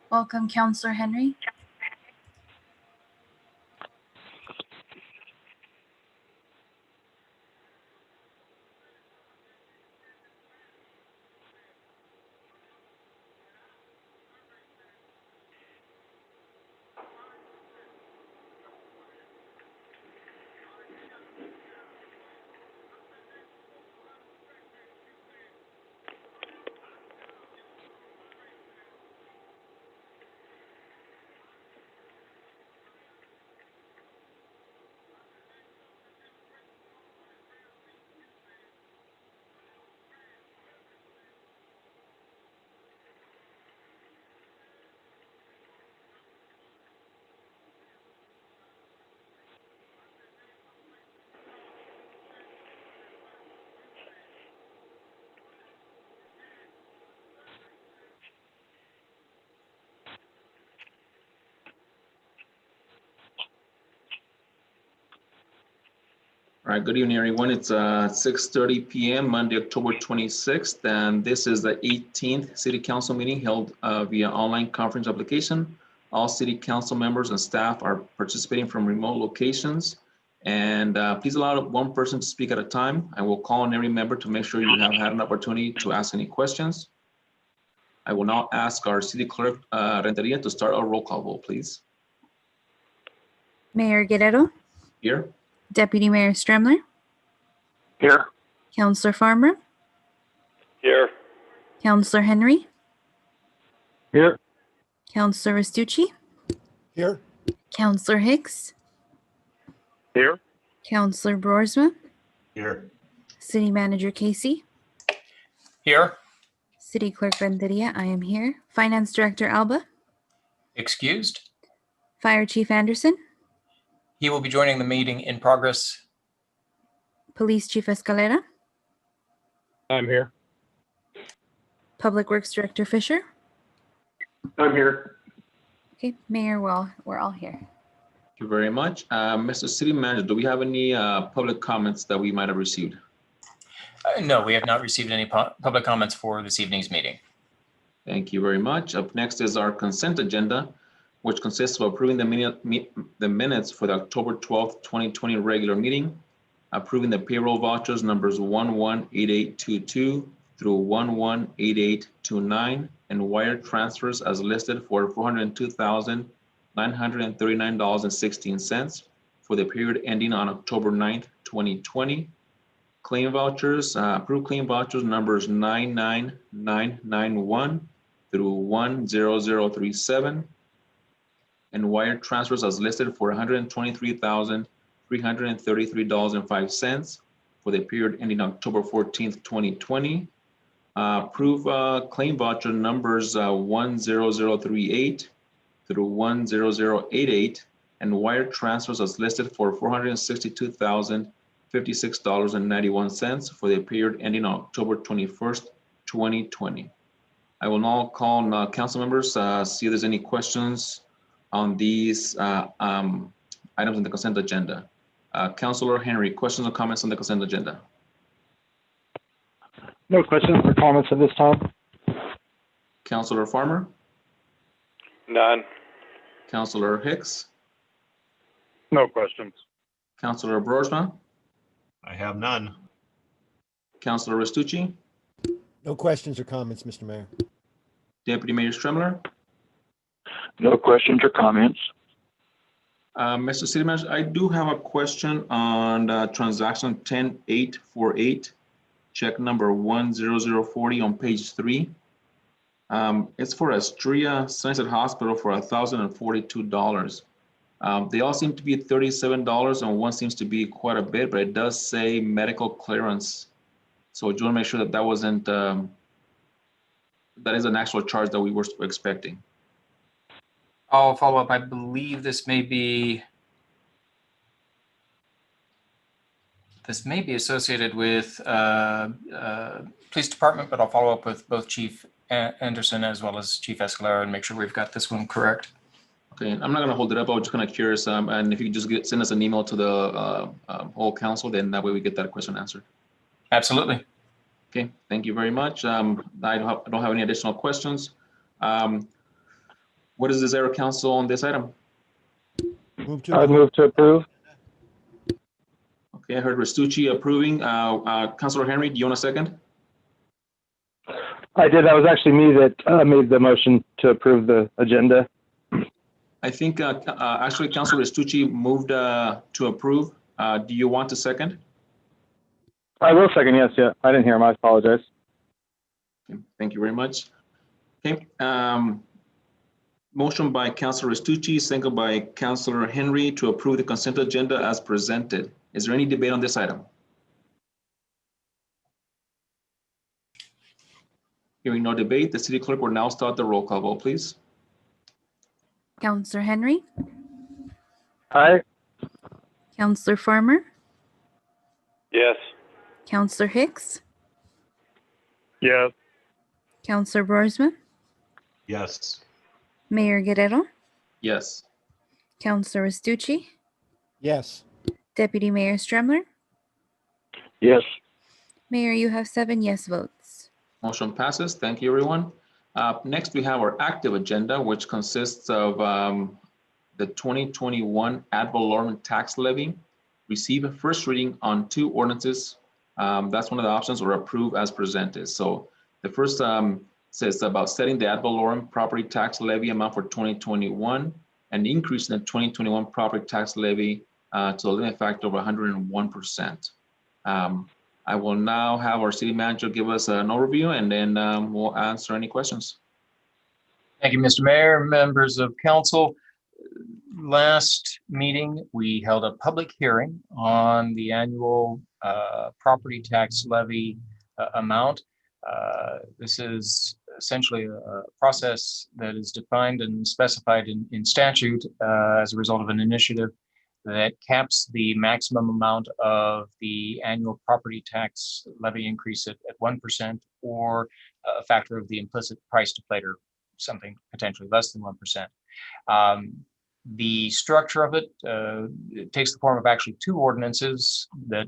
Welcome, Councillor Henry. All right, good evening, everyone. It's 6:30 p.m. Monday, October 26th, and this is the 18th City Council meeting held via online conference application. All City Council members and staff are participating from remote locations, and please allow one person to speak at a time. I will call on every member to make sure you have had an opportunity to ask any questions. I will now ask our City Clerk, Renteria, to start our roll call vote, please. Mayor Guerrero, Here. Deputy Mayor Stremler, Here. Councillor Farmer, Here. Councillor Henry, Here. Councillor Restucci, Here. Councillor Hicks, Here. Councillor Broersma, Here. City Manager Casey, Here. City Clerk Renteria, I am here. Finance Director Alba, Excused. Fire Chief Anderson, He will be joining the meeting in progress. Police Chief Escalera, I'm here. Public Works Director Fisher. I'm here. Okay, Mayor, we're all here. Thank you very much. Mr. City Manager, do we have any public comments that we might have received? No, we have not received any public comments for this evening's meeting. Thank you very much. Up next is our consent agenda, which consists of approving the minutes for the October 12th, 2020 regular meeting, approving the payroll vouchers numbers 118822 through 118829, and wire transfers as listed for $402,939.16 for the period ending on October 9th, 2020. Claim vouchers, approved claim vouchers numbers 99991 through 10037, and wire transfers as listed for $123,333.05 for the period ending October 14th, 2020. Approve claim voucher numbers 10038 through 10088, and wire transfers as listed for $462,056.91 for the period ending October 21st, 2020. I will now call on council members, see if there's any questions on these items in the consent agenda. Councillor Henry, questions or comments on the consent agenda? No questions or comments at this time. Councillor Farmer? None. Councillor Hicks? No questions. Councillor Broersma? I have none. Councillor Restucci? No questions or comments, Mr. Mayor. Deputy Mayor Stremler? No questions or comments. Mr. City Manager, I do have a question on transaction 10848, check number 10040 on page 3. It's for Astria Sunset Hospital for $1,042. They all seem to be $37, and one seems to be quite a bit, but it does say medical clearance. So I do want to make sure that that wasn't, that is an actual charge that we were expecting. I'll follow up. I believe this may be associated with police department, but I'll follow up with both Chief Anderson as well as Chief Escalera and make sure we've got this one correct. Okay, I'm not going to hold it up. I was just kind of curious, and if you could just send us an email to the whole council, then that way we get that question answered. Absolutely. Okay, thank you very much. I don't have any additional questions. What is the desire of council on this item? Move to I approve. move to approve. Okay, I heard Restucci approving. Councilor Henry, do you want a second? I did. That was actually me that made the motion to approve the agenda. I think actually Councilor Restucci moved to approve. Do you want a second? I will second. Yes. Yeah. I didn't hear him. I apologize. Okay, thank you very much. Okay. Motion by Councilor Restucci, second by Councilor Henry to approve the consent agenda as presented. Is there any debate on this item? Hearing no debate, the city clerk will now start the roll call vote, please. Counselor Henry, Aye. Counselor Farmer, Yes. Counselor Hicks, Yes. Counselor Boersma, Yes. Mayor Guerrero, Yes. Counselor Restucci, Yes. Deputy Mayor Stremler. Yes. Mayor, you have 7 yes votes. Motion passes. Thank you, everyone. Next, we have our active agenda, which consists of the 2021 ad valorem tax levy. Receive a first reading on 2 ordinances. That's one of the options, or approve as presented. So the first says about setting the ad valorem property tax levy amount for 2021 and increasing the 2021 property tax levy to a limit factor of 101%. I will now have our city manager give us an overview, and then we'll answer any questions. Thank you, Mr. Mayor, members of council. Last meeting, we held a public hearing on the annual property tax levy amount. This is essentially a process that is defined and specified in statute as a result of an initiative that caps the maximum amount of the annual property tax levy increase at 1%, or a factor of the implicit price deflator, something potentially less than 1%. The structure of it takes the form of actually 2 ordinances that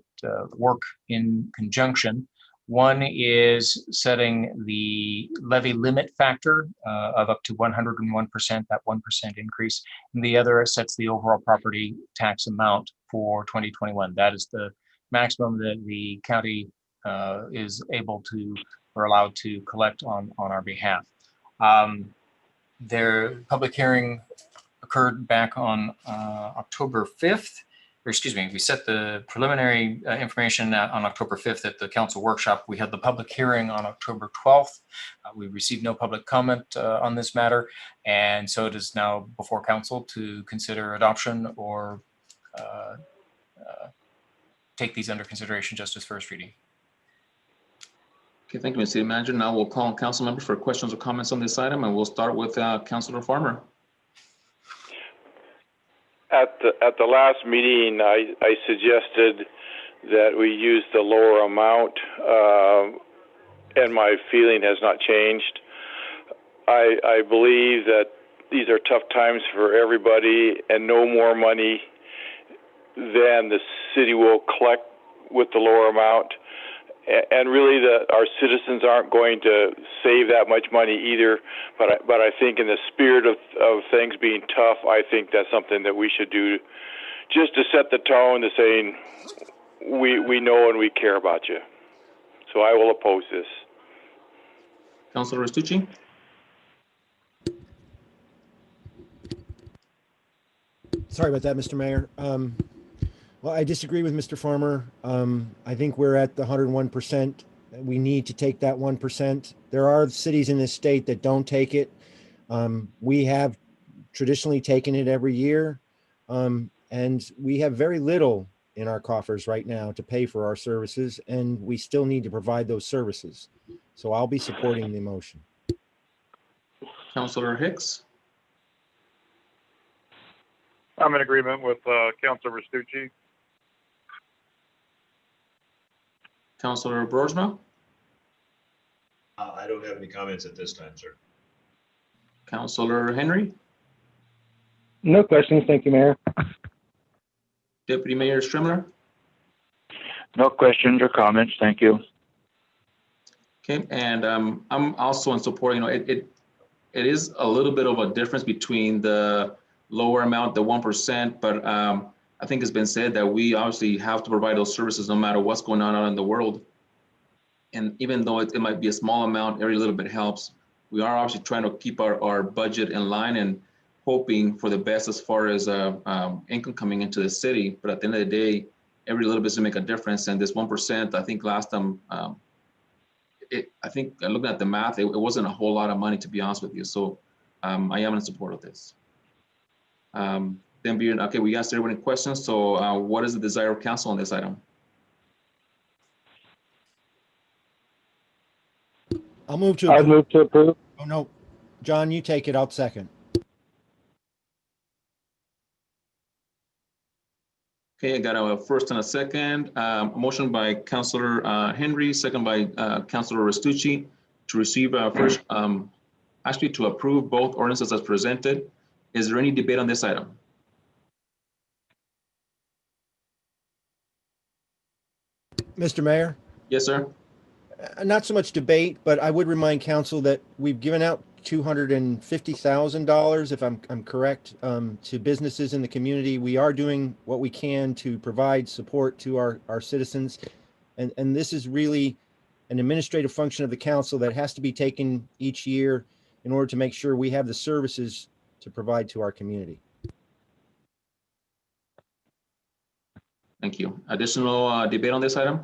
work in conjunction. One is setting the levy limit factor of up to 101%, that 1% increase. And the other sets the overall property tax amount for 2021. That is the maximum that the county is able to, or allowed to, collect on our behalf. Their public hearing occurred back on October 5th. Or excuse me, we set the preliminary information on October 5th at the council workshop. We had the public hearing on October 12th. We received no public comment on this matter. And so it is now before council to consider adoption or take these under consideration just as first reading. Okay, thank you, Mr. City Manager. Now we'll call on council members for questions or comments on this item, and we'll start with Councilor Farmer. At the last meeting, I suggested that we use the lower amount, and my feeling has not changed. I believe that these are tough times for everybody, and no more money than the city will collect with the lower amount. And really, our citizens aren't going to save that much money either. But I think in the spirit of things being tough, I think that's something that we should do, just to set the tone, to saying we know and we care about you. So I will oppose this. Councilor Restucci. Sorry about that, Mr. Mayor. Well, I disagree with Mr. Farmer. I think we're at the 101%. We need to take that 1%. There are cities in this state that don't take it. We have traditionally taken it every year. And we have very little in our coffers right now to pay for our services, and we still need to provide those services. So I'll be supporting the motion. Councilor Hicks. I'm in agreement with Councilor Restucci. Councilor Boersma. I don't have any comments at this time, sir. Councilor Henry. No questions. Thank you, Mayor. Deputy Mayor Stremler. No questions or comments. Thank you. Okay, and I'm also in support. it is a little bit of a difference between the lower amount, the 1%, but I think it's been said that we obviously have to provide those services no matter what's going on out in the world. And even though it might be a small amount, every little bit helps. We are obviously trying to keep our budget in line and hoping for the best as far as income coming into the city. But at the end of the day, every little bit to make a difference. And this 1%, I think last time, I think looking at the math, it wasn't a whole lot of money, to be honest with you. So I am in support of this. Then being, okay, we asked everyone questions. So what is the desire of council on this item? I'll move to. I'll move to approve. Oh, no. John, you take it. I'll second. Okay, I got a first and a second. Motion by Councilor Henry, second by Councilor Restucci to receive first, actually to approve both ordinances as presented. Is there any debate on this item? Mr. Mayor? Yes, sir. Not so much debate, but I would remind council that we've given out $250,000, if I'm correct, to businesses in the community. We are doing what we can to provide support to our citizens. And this is really an administrative function of the council that has to be taken each year in order to make sure we have the services to provide to our community. Thank you. Additional debate on this item?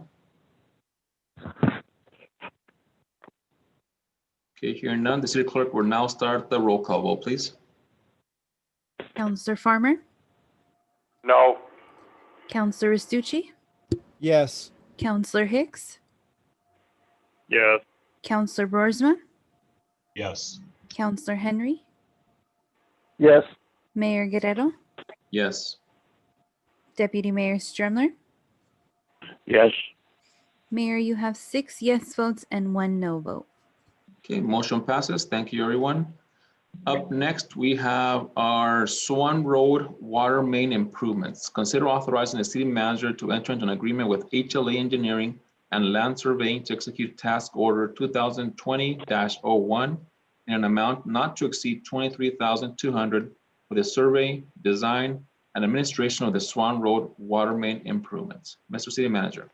Okay, hearing none, the city clerk will now start the roll call vote, please. Counselor Farmer, No. Counselor Restucci, Yes. Counselor Hicks, Yes. Counselor Boersma, Yes. Counselor Henry, Yes. Mayor Guerrero, Yes. Deputy Mayor Stremler. Yes. Mayor, you have 6 yes votes and 1 no vote. Okay, motion passes. Thank you, everyone. Up next, we have our Swan Road water main improvements. Consider authorizing the city manager to enter into an agreement with HLA Engineering and Land Surveying to execute task order 2020-01 in an amount not to exceed $23,200 for the survey, design, and administration of the Swan Road water main improvements. Mr. City Manager.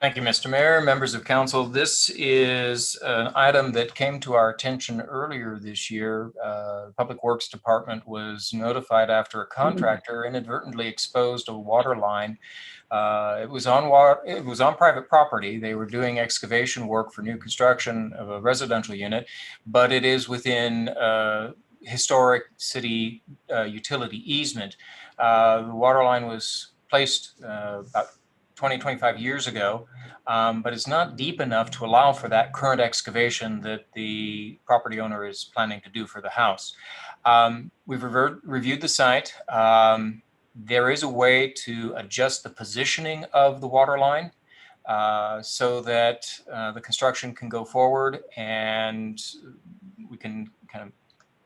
Thank you, Mr. Mayor, members of council. This is an item that came to our attention earlier this year. Public Works Department was notified after a contractor inadvertently exposed a water line. It was on private property. They were doing excavation work for new construction of a residential unit, but it is within historic city utility easement. The water line was placed about 25 years ago, but it's not deep enough to allow for that current excavation that the property owner is planning to do for the house. We've reviewed the site. There is a way to adjust the positioning of the water line so that the construction can go forward and we can kind of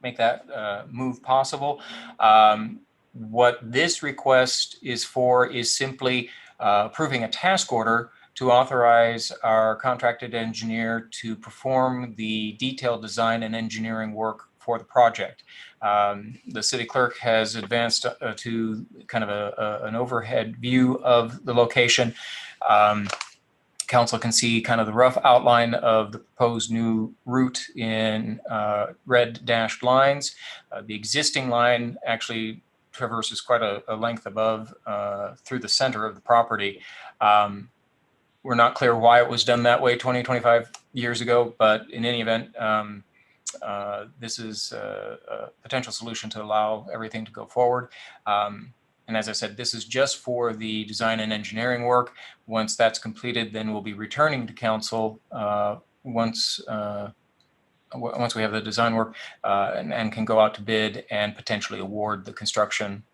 make that move possible. What this request is for is simply approving a task order to authorize our contracted engineer to perform the detailed design and engineering work for the project. The city clerk has advanced to kind of an overhead view of the location. Council can see kind of the rough outline of the proposed new route in red dashed lines. The existing line actually traverses quite a length above through the center of the property. We're not clear why it was done that way 25 years ago, but in any event, this is a potential solution to allow everything to go forward. And as I said, this is just for the design and engineering work. Once that's completed, then we'll be returning to council once we have the design work and can go out to bid and potentially award the construction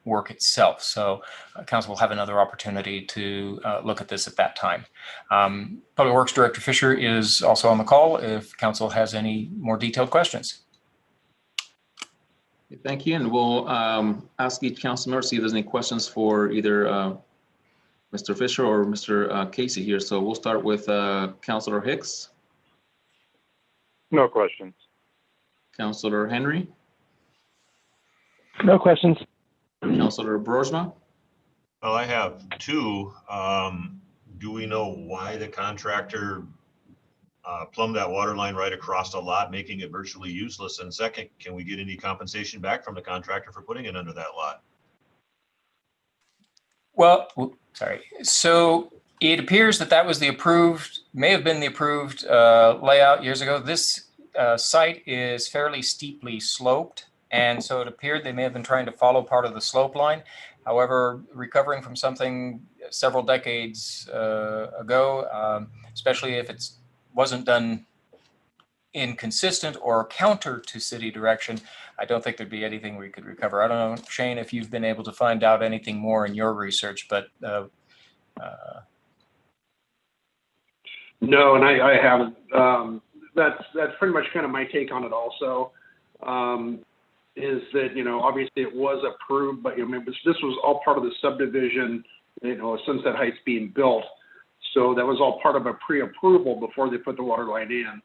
work itself. So council will have another opportunity to look at this at that time. Public Works Director Fisher is also on the call if council has any more detailed questions. Thank you. And we'll ask each council member to see if there's any questions for either Mr. Fisher or Mr. Casey here. So we'll start with Councilor Hicks. No questions. Councilor Henry, No questions. Councilor Broersma, Well, I have two. Do we know why the contractor plumbed that water line right across the lot, making it virtually useless? And second, can we get any compensation back from the contractor for putting it under that lot? Well, sorry. So it appears that that was the approved, may have been the approved layout years ago. This site is fairly steeply sloped. And so it appeared they may have been trying to follow part of the slope line. However, recovering from something several decades ago, especially if it wasn't done inconsistent or counter to city direction, I don't think there'd be anything we could recover. I don't know, Shane, if you've been able to find out anything more in your research, but No, and I haven't. That's pretty much kind of my take on it also. Is that, obviously it was approved, but, this was all part of the subdivision, Sunset Heights being built. So that was all part of a pre-approval before they put the water line in.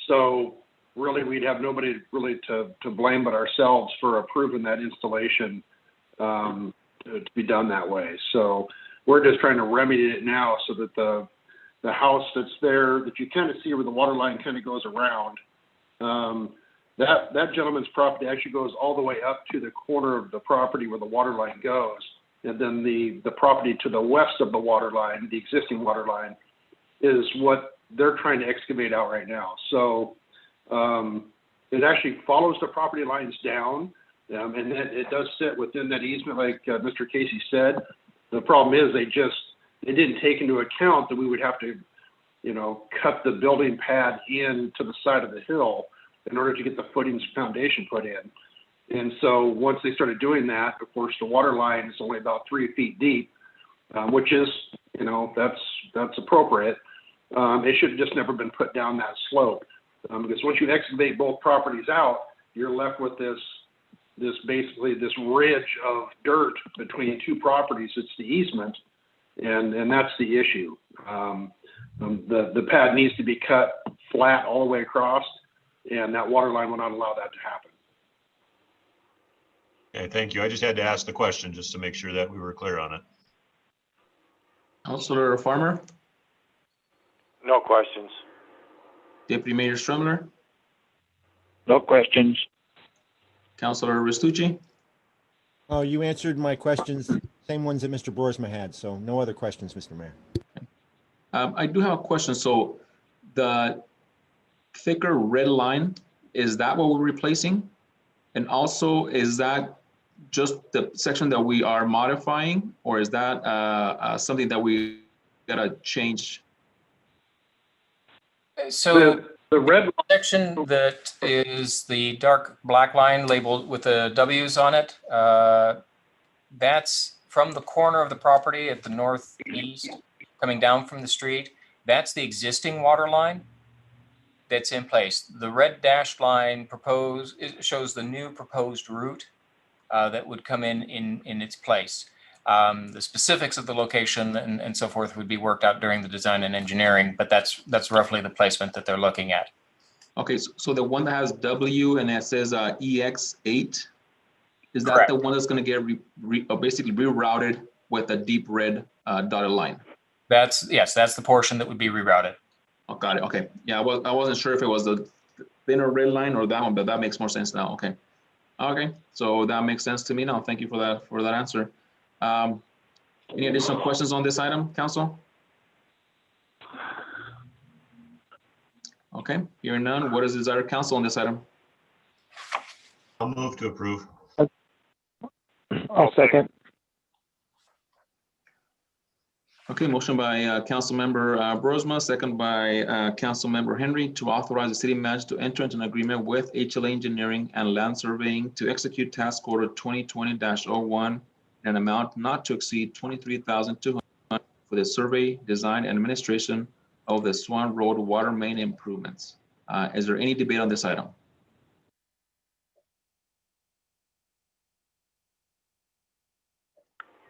So really, we'd have nobody really to blame but ourselves for approving that installation to be done that way. So we're just trying to remedy it now so that the house that's there, that you kind of see where the water line kind of goes around, that gentleman's property actually goes all the way up to the corner of the property where the water line goes. And then the property to the west of the water line, the existing water line, is what they're trying to excavate out right now. So it actually follows the property lines down, and then it does sit within that easement, like Mr. Casey said. The problem is they didn't take into account that we would have to, cut the building pad in to the side of the hill in order to get the footings foundation put in. And so once they started doing that, of course, the water line is only about 3 feet deep, which is, that's appropriate. It should have just never been put down that slope, because once you excavate both properties out, you're left with this basically this ridge of dirt between two properties. It's the easement, and that's the issue. The pad needs to be cut flat all the way across, and that water line will not allow that to happen. Okay, thank you. I just had to ask the question just to make sure that we were clear on it. Councilor Farmer, No questions. Deputy Mayor Strumler, No questions. Councilor Restucci, Oh, you answered my questions, same ones that Mr. Broersma had, so no other questions, Mr. Mayor. I do have a question. So the thicker red line, is that what we're replacing? And also, is that just the section that we are modifying, or is that something that we gotta change? so The red section that is the dark black line labeled with the W's on it, that's from the corner of the property at the northeast, coming down from the street. That's the existing water line that's in place. The red dashed line it shows the new proposed route that would come in its place. The specifics of the location and so forth would be worked out during the design and engineering, but that's roughly the placement that they're looking at. Okay, so the one that has W and it says EX8, is that Correct. the one that's gonna get basically rerouted with a deep red dotted line? That's the portion that would be rerouted. Oh, got it. Okay. Yeah, I wasn't sure if it was the thinner red line or that one, but that makes more sense now. Okay. Okay. So that makes sense to me now. Thank you for that answer. Any additional questions on this item, council? Okay. Hearing none. What is the desire of council on this item? I'll move to approve. I'll second. Okay, motion by Councilmember Broersma, second by Councilmember Henry to authorize the city manager to enter into an agreement with HLA Engineering and Land Surveying to execute task order 2020-01 an amount not to exceed $23,200 for the survey, design, and administration of the Swan Road water main improvements. Is there any debate on this item?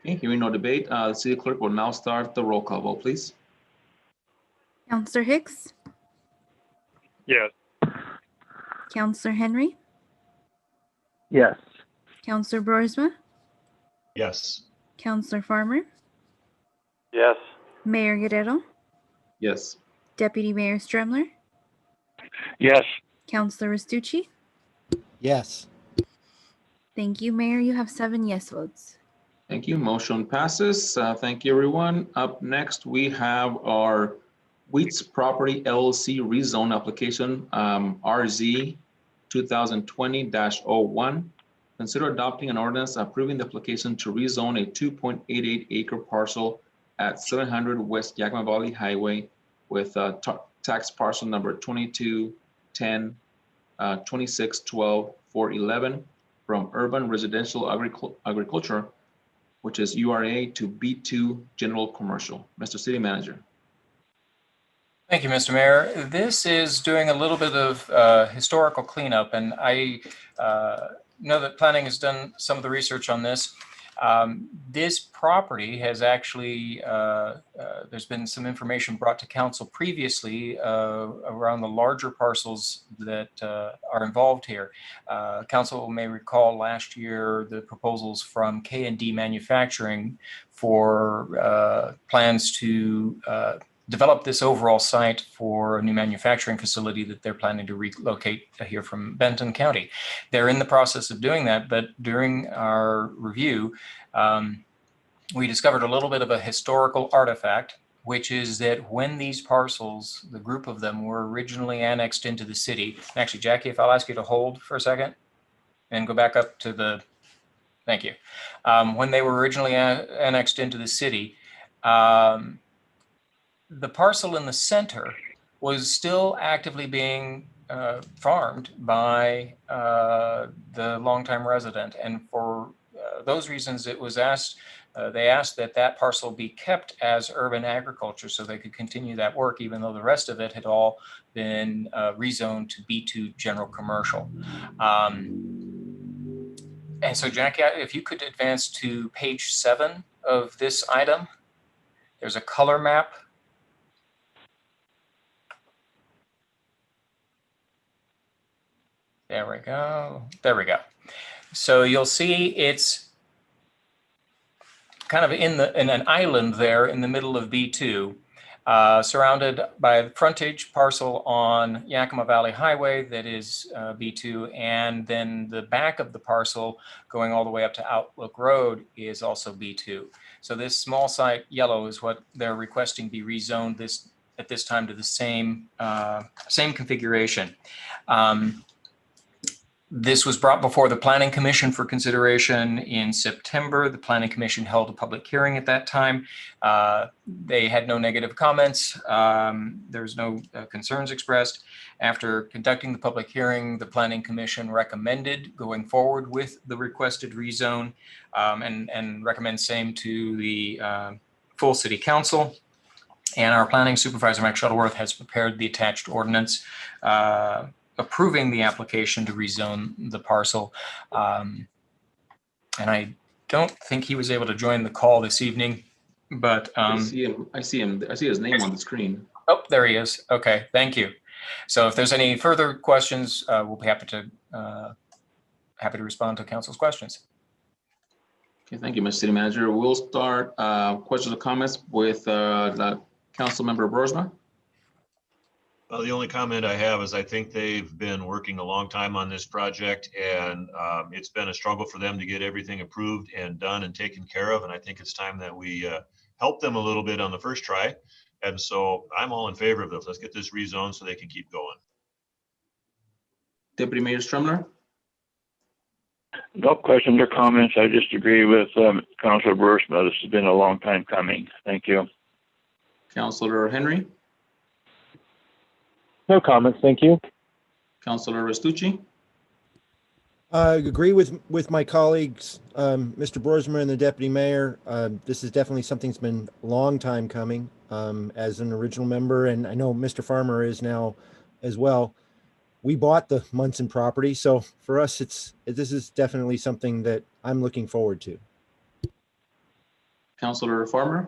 Okay, hearing no debate, the city clerk will now start the roll call vote, please. Counselor Hicks, Yes. Counselor Henry, Yes. Counselor Broersma, Yes. Counselor Farmer, Yes. Mayor Guerrero, Yes. Deputy Mayor Stremler, Yes. Counselor Restucci. Yes. Thank you, Mayor. You have 7 yes votes. Thank you. Motion passes. Thank you, everyone. Up next, we have our Wheats Property LLC rezone application, RZ 2020-01. Consider adopting an ordinance approving the application to rezone a 2.88 acre parcel at 700 West Yakima Valley Highway with tax parcel number 2210 2612 411 from urban residential agriculture, which is URA, to B2 general commercial. Mr. City Manager. Thank you, Mr. Mayor. This is doing a little bit of historical cleanup, and I know that planning has done some of the research on this. This property has actually, there's been some information brought to council previously around the larger parcels that are involved here. Council may recall last year the proposals from K&D Manufacturing for plans to develop this overall site for a new manufacturing facility that they're planning to relocate here from Benton County. They're in the process of doing that, but during our review, we discovered a little bit of a historical artifact, which is that when these parcels, the group of them, were originally annexed into the city. Actually, Jackie, if I'll ask you to hold for a second and go back up to the, thank you. When they were originally annexed into the city, the parcel in the center was still actively being farmed by the longtime resident. And for those reasons, it was asked, they asked that that parcel be kept as urban agriculture so they could continue that work, even though the rest of it had all been rezoned to B2 general commercial. And so Jackie, if you could advance to page 7 of this item, there's a color map. There we go. There we go. So you'll see it's kind of in an island there in the middle of B2, surrounded by a frontage parcel on Yakima Valley Highway that is B2, and then the back of the parcel going all the way up to Outlook Road is also B2. So this small site yellow is what they're requesting be rezoned at this time to the same configuration. This was brought before the Planning Commission for consideration in September. The Planning Commission held a public hearing at that time. They had no negative comments. There's no concerns expressed. After conducting the public hearing, the Planning Commission recommended going forward with the requested rezone and recommend same to the full City Council. And our Planning Supervisor, Mike Shuttleworth, has prepared the attached ordinance approving the application to rezone the parcel. And I don't think he was able to join the call this evening, but I see him. I see his name on the screen. Oh, there he is. Okay, thank you. So if there's any further questions, we'll be happy to respond to council's questions. Okay, thank you, Mr. City Manager. We'll start questions or comments with the Council Member Broersma. Well, the only comment I have is I think they've been working a long time on this project, and it's been a struggle for them to get everything approved and done and taken care of. And I think it's time that we help them a little bit on the first try. And so I'm all in favor of this. Let's get this rezoned so they can keep going. Deputy Mayor Stremler. No questions or comments. I just agree with Councilor Broersma. This has been a long time coming. Thank you. Councilor Henry. No comments. Thank you. Councilor Restucci. I agree with my colleagues, Mr. Broersma and the Deputy Mayor. This is definitely something that's been a long time coming as an original member, and I know Mr. Farmer is now as well. We bought the Munson property, so for us, this is definitely something that I'm looking forward to. Councilor Farmer.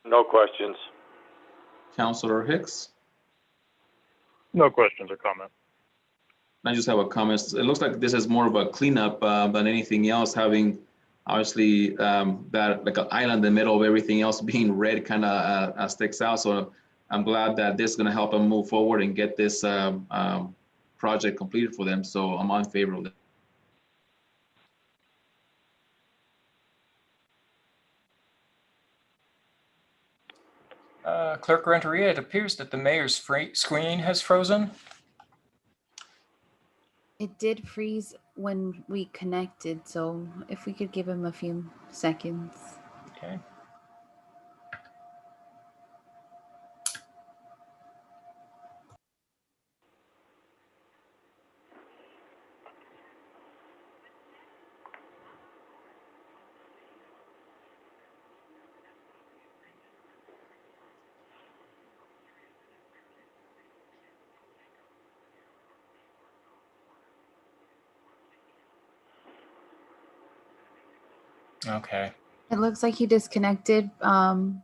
No questions. Councilor Hicks. No questions or comments. I just have a comment. It looks like this is more of a cleanup than anything else, having obviously that like an island in the middle of everything else being red kind of sticks out. So I'm glad that this is going to help them move forward and get this project completed for them. So I'm in favor of it. Clerk Renteria, it appears that the mayor's screen has frozen. It did freeze when we connected, so if we could give him a few seconds. Okay. Okay. It looks like he disconnected, and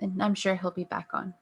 I'm sure he'll be back on.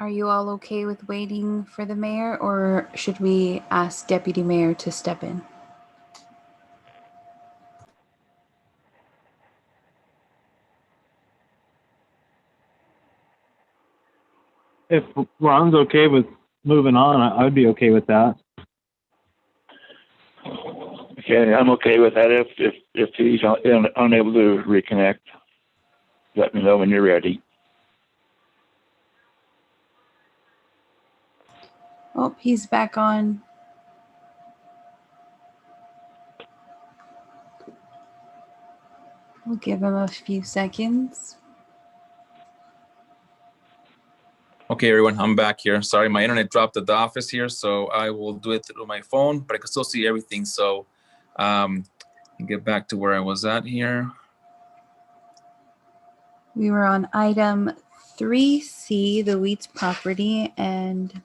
Are you all okay with waiting for the mayor, or should we ask Deputy Mayor to step in? If Ron's okay with moving on, I'd be okay with that. Okay, I'm okay with that if he's unable to reconnect. Let me know when you're ready. Oh, he's back on. We'll give him a few seconds. Okay, everyone, I'm back here. Sorry, my internet dropped at the office here, so I will do it through my phone, but I can still see everything. So get back to where I was at here. We were on item 3C, the Wheats property, and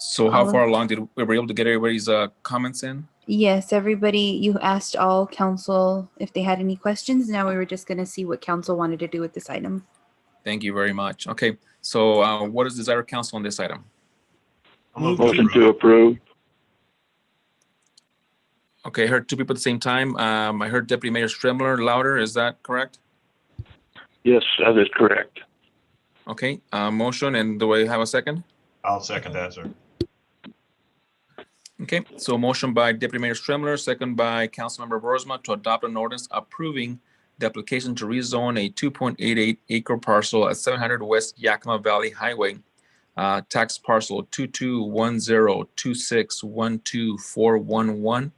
So how far along did we were able to get everybody's comments in? yes, everybody, you asked all council if they had any questions. Now we were just going to see what council wanted to do with this item. Thank you very much. Okay, so what is desire of council on this item? Motion to approve. Okay, I heard two people at the same time. I heard Deputy Mayor Stremler louder. Is that correct? Yes, that is correct. Okay, motion, and do I have a second? I'll second that, sir. Okay, so motion by Deputy Mayor Stremler, second by Councilmember Boersma to adopt an ordinance approving the application to rezone a 2.88 acre parcel at 700 West Yakima Valley Highway, tax parcel 221026124111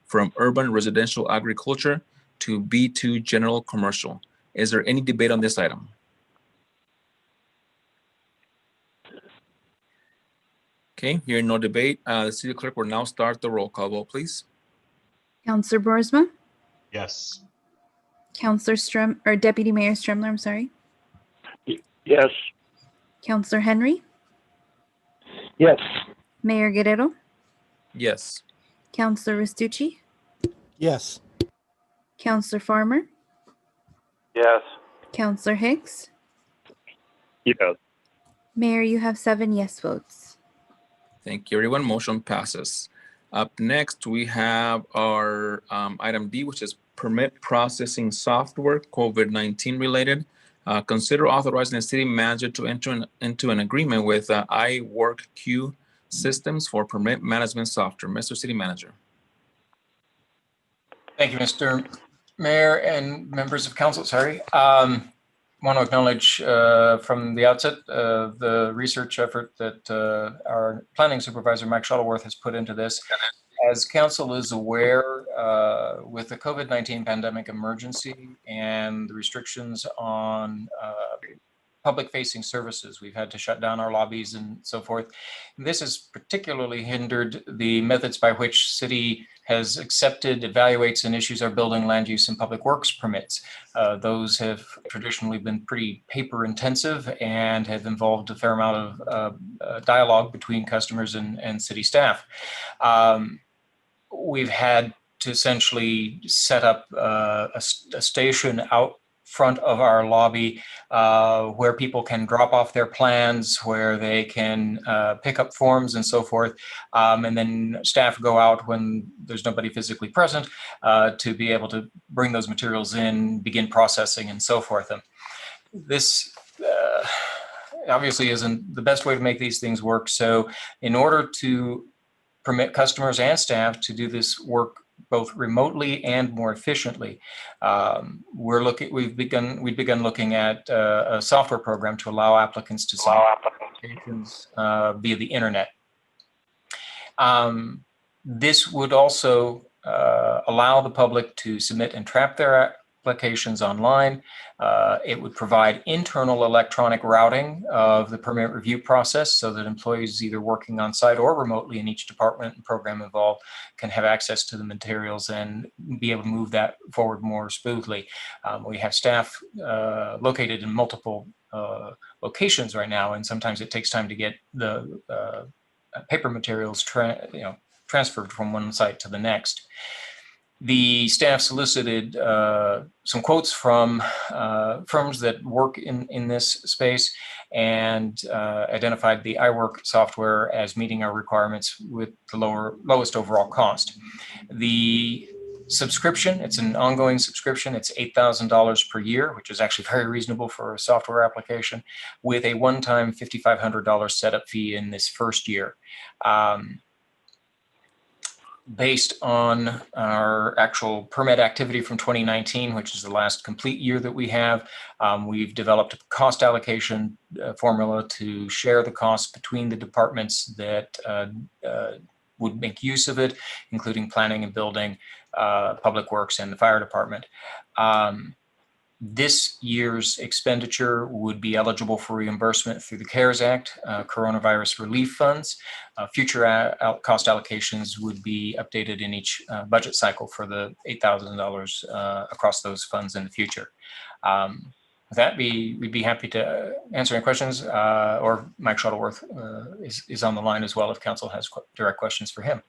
from urban residential agriculture to B2 general commercial. Is there any debate on this item? Okay, hearing no debate, the city clerk will now start the roll call vote, please. Councillor Boersma, Yes. Councillor Deputy Mayor Stremler, I'm sorry. Yes. Councillor Henry, Yes. Mayor Guerrero, Yes. Councillor Restucci, Yes. Councillor Farmer, Yes. Councillor Hicks. Yes. Mayor, you have 7 yes votes. Thank you, everyone. Motion passes. Up next, we have our item D, which is permit processing software, COVID-19 related. Consider authorizing the city manager to enter into an agreement with iWorkQ Systems for permit management software. Mr. City Manager. Thank you, Mr. Mayor and members of council. Sorry. Want to acknowledge from the outset the research effort that our planning supervisor, Mike Shuttleworth, has put into this. As council is aware, with the COVID-19 pandemic emergency and the restrictions on public-facing services, we've had to shut down our lobbies and so forth. This has particularly hindered the methods by which city has accepted, evaluates, and issues our building, land use, and public works permits. Those have traditionally been pretty paper-intensive and have involved a fair amount of dialogue between customers and city staff. We've had to essentially set up a station out front of our lobby where people can drop off their plans, where they can pick up forms and so forth. And then staff go out when there's nobody physically present to be able to bring those materials in, begin processing and so forth. And this obviously isn't the best way to make these things work. So in order to permit customers and staff to do this work both remotely and more efficiently, we've begun looking at a software program to allow applicants to submit applications via the internet. This would also allow the public to submit and trap their applications online. It would provide internal electronic routing of the permit review process so that employees either working on site or remotely in each department and program involved can have access to the materials and be able to move that forward more smoothly. We have staff located in multiple locations right now, and sometimes it takes time to get the paper materials transferred from one site to the next. The staff solicited some quotes from firms that work in this space and identified the iWork software as meeting our requirements with the lowest overall cost. The subscription, it's an ongoing subscription. It's $8,000 per year, which is actually very reasonable for a software application, with a one-time $5,500 setup fee in this first year. Based on our actual permit activity from 2019, which is the last complete year that we have, we've developed a cost allocation formula to share the costs between the departments that would make use of it, including planning and building, public works, and the fire department. This year's expenditure would be eligible for reimbursement through the CARES Act, coronavirus relief funds. Future cost allocations would be updated in each budget cycle for the $8,000 across those funds in the future. With that, we'd be happy to answer any questions, or Mike Shuttleworth is on the line as well if council has direct questions for him.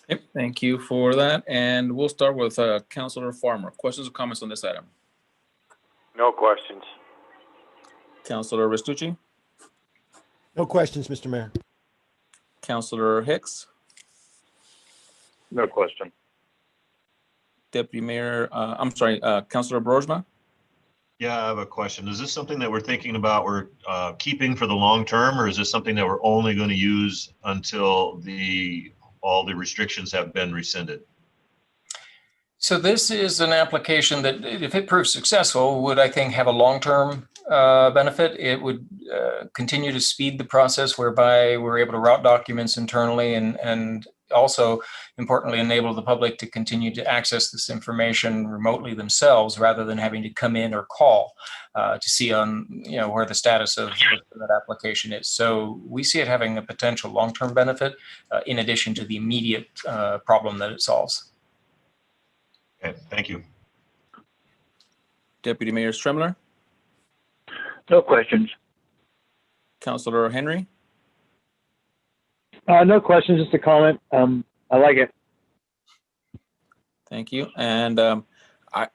Yep, thank you for that. And we'll start with Councilor Farmer. Questions or comments on this item? No questions. Councilor Restucci? No questions, Mr. Mayor. Councilor Hicks? No question. Deputy Mayor, Councilor Brojma? Yeah, I have a question. Is this something that we're thinking about we're keeping for the long term, or is this something that we're only going to use until all the restrictions have been rescinded? So this is an application that, if it proves successful, would, I think, have a long-term benefit. It would continue to speed the process whereby we're able to route documents internally and also, importantly, enable the public to continue to access this information remotely themselves rather than having to come in or call to see where the status of that application is. So we see it having a potential long-term benefit in addition to the immediate problem that it solves. Okay, thank you. Deputy Mayor Stremler? No questions. Councilor Henry? No questions, just a comment. I like it. Thank you. And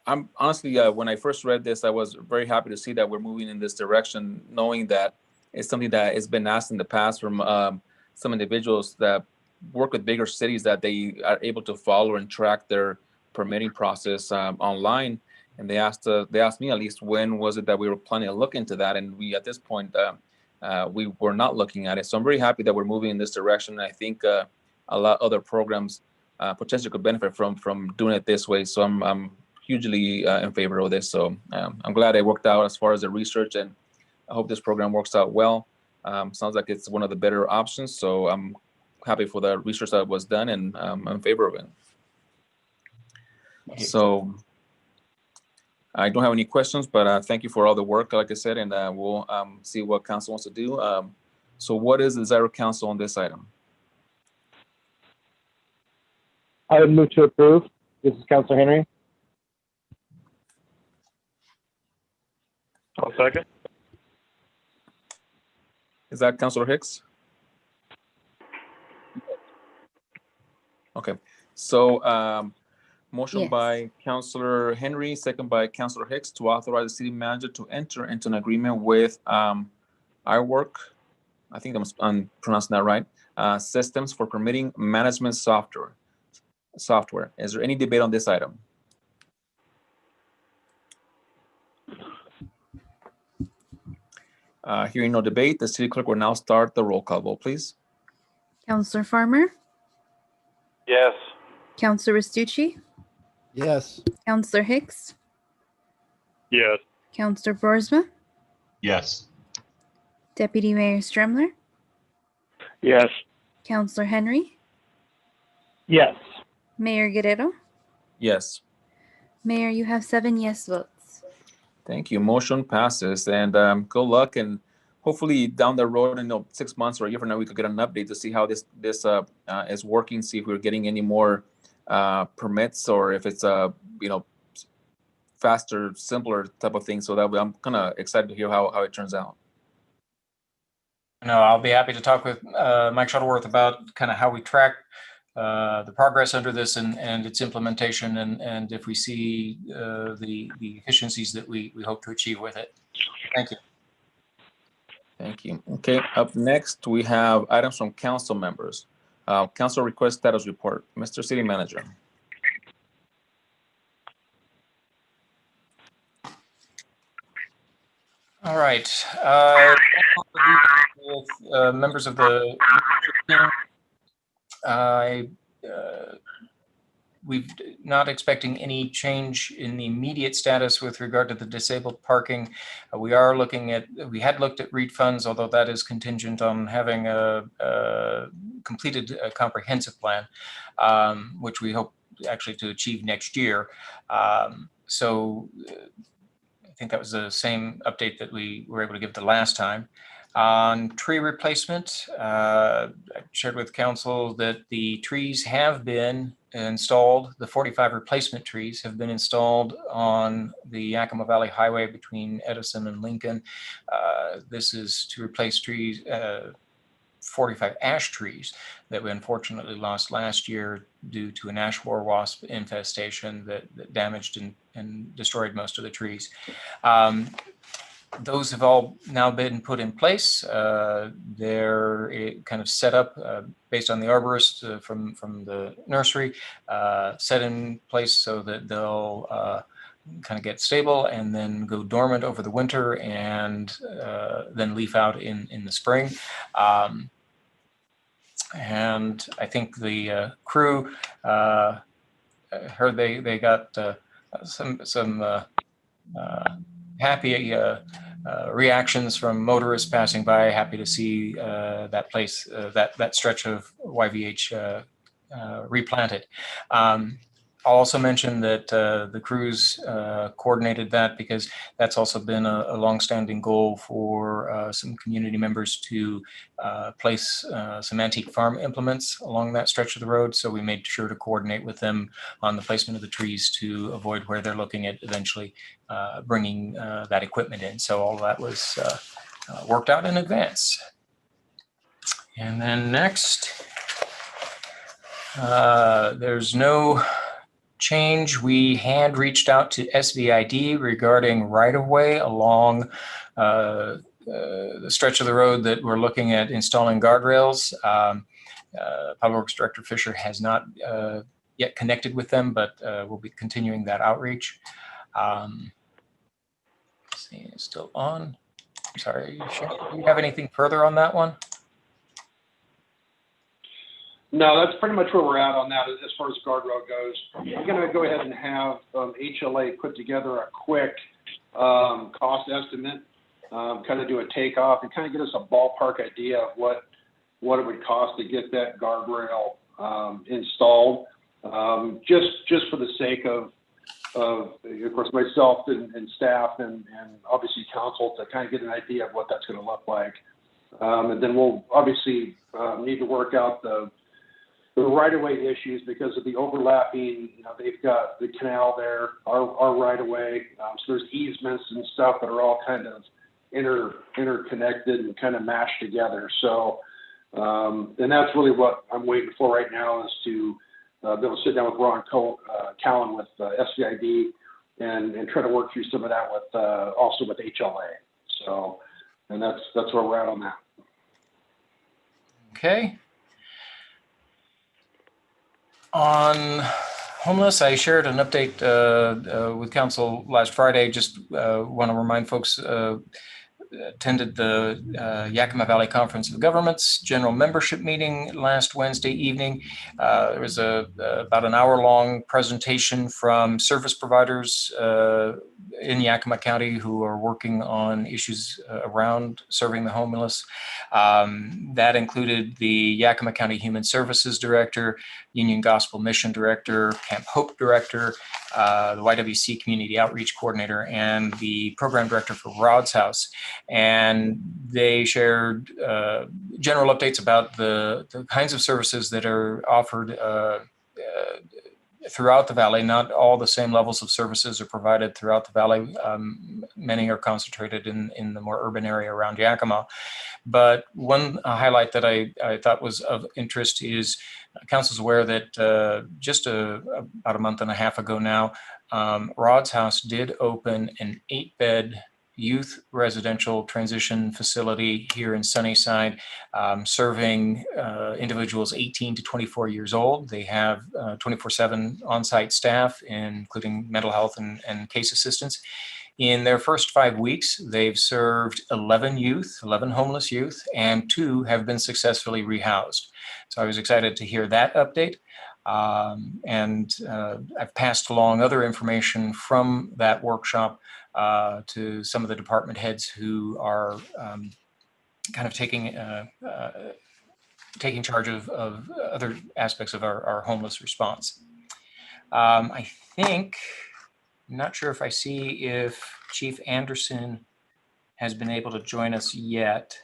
I'm honestly, when I first read this, I was very happy to see that we're moving in this direction, knowing that it's something that has been asked in the past from some individuals that work with bigger cities that they are able to follow and track their permitting process online. And they asked me at least, when was it that we were planning to look into that? And we, at this point, we were not looking at it. So I'm very happy that we're moving in this direction. I think a lot of other programs potentially could benefit from doing it this way. So I'm hugely in favor of this. So I'm glad it worked out as far as the research, and I hope this program works out well. Sounds like it's one of the better options. So I'm happy for the research that was done, and I'm in favor of it. So I don't have any questions, but thank you for all the work, like I said, and we'll see what council wants to do. So what is the desire of council on this item? I would move to approve. This is Councilor Henry. I'll second. Is that Councilor Hicks? Okay, so motion Yes. by Councilor Henry, second by Councilor Hicks, to authorize the city manager to enter into an agreement with iWork, I think I'm pronouncing that right, systems for permitting management software. Is there any debate on this item? Hearing no debate, the city clerk will now start the roll call vote, please. Counselor Farmer, Yes. Counselor Restucci, Yes. Counselor Hicks, Yes. Counselor Boersma, Yes. Deputy Mayor Stremler, Yes. Counselor Henry, Yes. Mayor Guerrero. Yes. Mayor, you have 7 yes votes. Thank you. Motion passes, and good luck. And hopefully down the road, in 6 months or a year from now, we could get an update to see how this is working. See if we're getting any more permits, or if it's faster, simpler type of thing. So that I'm kind of excited to hear how it turns out. No, I'll be happy to talk with Mike Shuttleworth about kind of how we track the progress under this and its implementation, and if we see the efficiencies that we hope to achieve with it. Thank you. Thank you. Okay, up next, we have items from council members. Council request status report. Mr. City Manager. All right. With members of the we're not expecting any change in the immediate status with regard to the disabled parking. We had looked at REIT funds, although that is contingent on having a completed comprehensive plan, which we hope actually to achieve next year. So I think that was the same update that we were able to give the last time. On tree replacement, I shared with council that the trees have been installed. The 45 replacement trees have been installed on the Yakima Valley Highway between Edison and Lincoln. This is to replace trees, 45 ash trees that we unfortunately lost last year due to an ash borer wasp infestation that damaged and destroyed most of the trees. Those have all now been put in place. They're kind of set up based on the arborist from the nursery, set in place so that they'll kind of get stable and then go dormant over the winter and then leaf out in the spring. And I think the crew heard they got some happy reactions from motorists passing by. Happy to see that place, that stretch of YVH replanted. I'll also mention that the crews coordinated that because that's also been a longstanding goal for some community members to place some antique farm implements along that stretch of the road. So we made sure to coordinate with them on the placement of the trees to avoid where they're looking at eventually bringing that equipment in. So all of that was worked out in advance. And then next, there's no change. We had reached out to SVID regarding right-of-way along the stretch of the road that we're looking at installing guardrails. Public Works Director Fisher has not yet connected with them, but we'll be continuing that outreach. Let's see, it's still on. Sorry, do you have anything further on that one? No, that's pretty much where we're at on that as far as guardrail goes. I'm going to go ahead and have HLA put together a quick cost estimate, kind of do a takeoff and kind of get us a ballpark idea of what it would cost to get that guardrail installed. Just for the sake of course, myself and staff and obviously council to kind of get an idea of what that's going to look like. And then we'll obviously need to work out the right-of-way issues because of the overlapping, they've got the canal there, our right-of-way. So there's easements and stuff that are all kind of interconnected and kind of mashed together. So, and that's really what I'm waiting for right now is to be able to sit down with Ron Callan with SCID and try to work through some of that with also with HLA. So, and that's where we're at on that. Okay. On homeless, I shared an update with council last Friday. Just want to remind folks, attended the Yakima Valley Conference of Governments general membership meeting last Wednesday evening. There was about an hour-long presentation from service providers in Yakima County who are working on issues around serving the homeless. That included the Yakima County Human Services Director, Union Gospel Mission Director, Camp Hope Director, the YWC Community Outreach Coordinator, and the Program Director for Rod's House. And they shared general updates about the kinds of services that are offered throughout the valley. Not all the same levels of services are provided throughout the valley. Many are concentrated in the more urban area around Yakima. But one highlight that I thought was of interest is council's aware that just about a month and a half ago now, Rod's House did open an 8-bed youth residential transition facility here in Sunnyside, serving individuals 18 to 24 years old. They have 24/7 on-site staff, including mental health and case assistance. In their first 5 weeks, they've served 11 homeless youth, and 2 have been successfully rehoused. So I was excited to hear that update. And I've passed along other information from that workshop to some of the department heads who are kind of taking charge of other aspects of our homeless response. I think, I'm not sure if I see if Chief Anderson has been able to join us yet.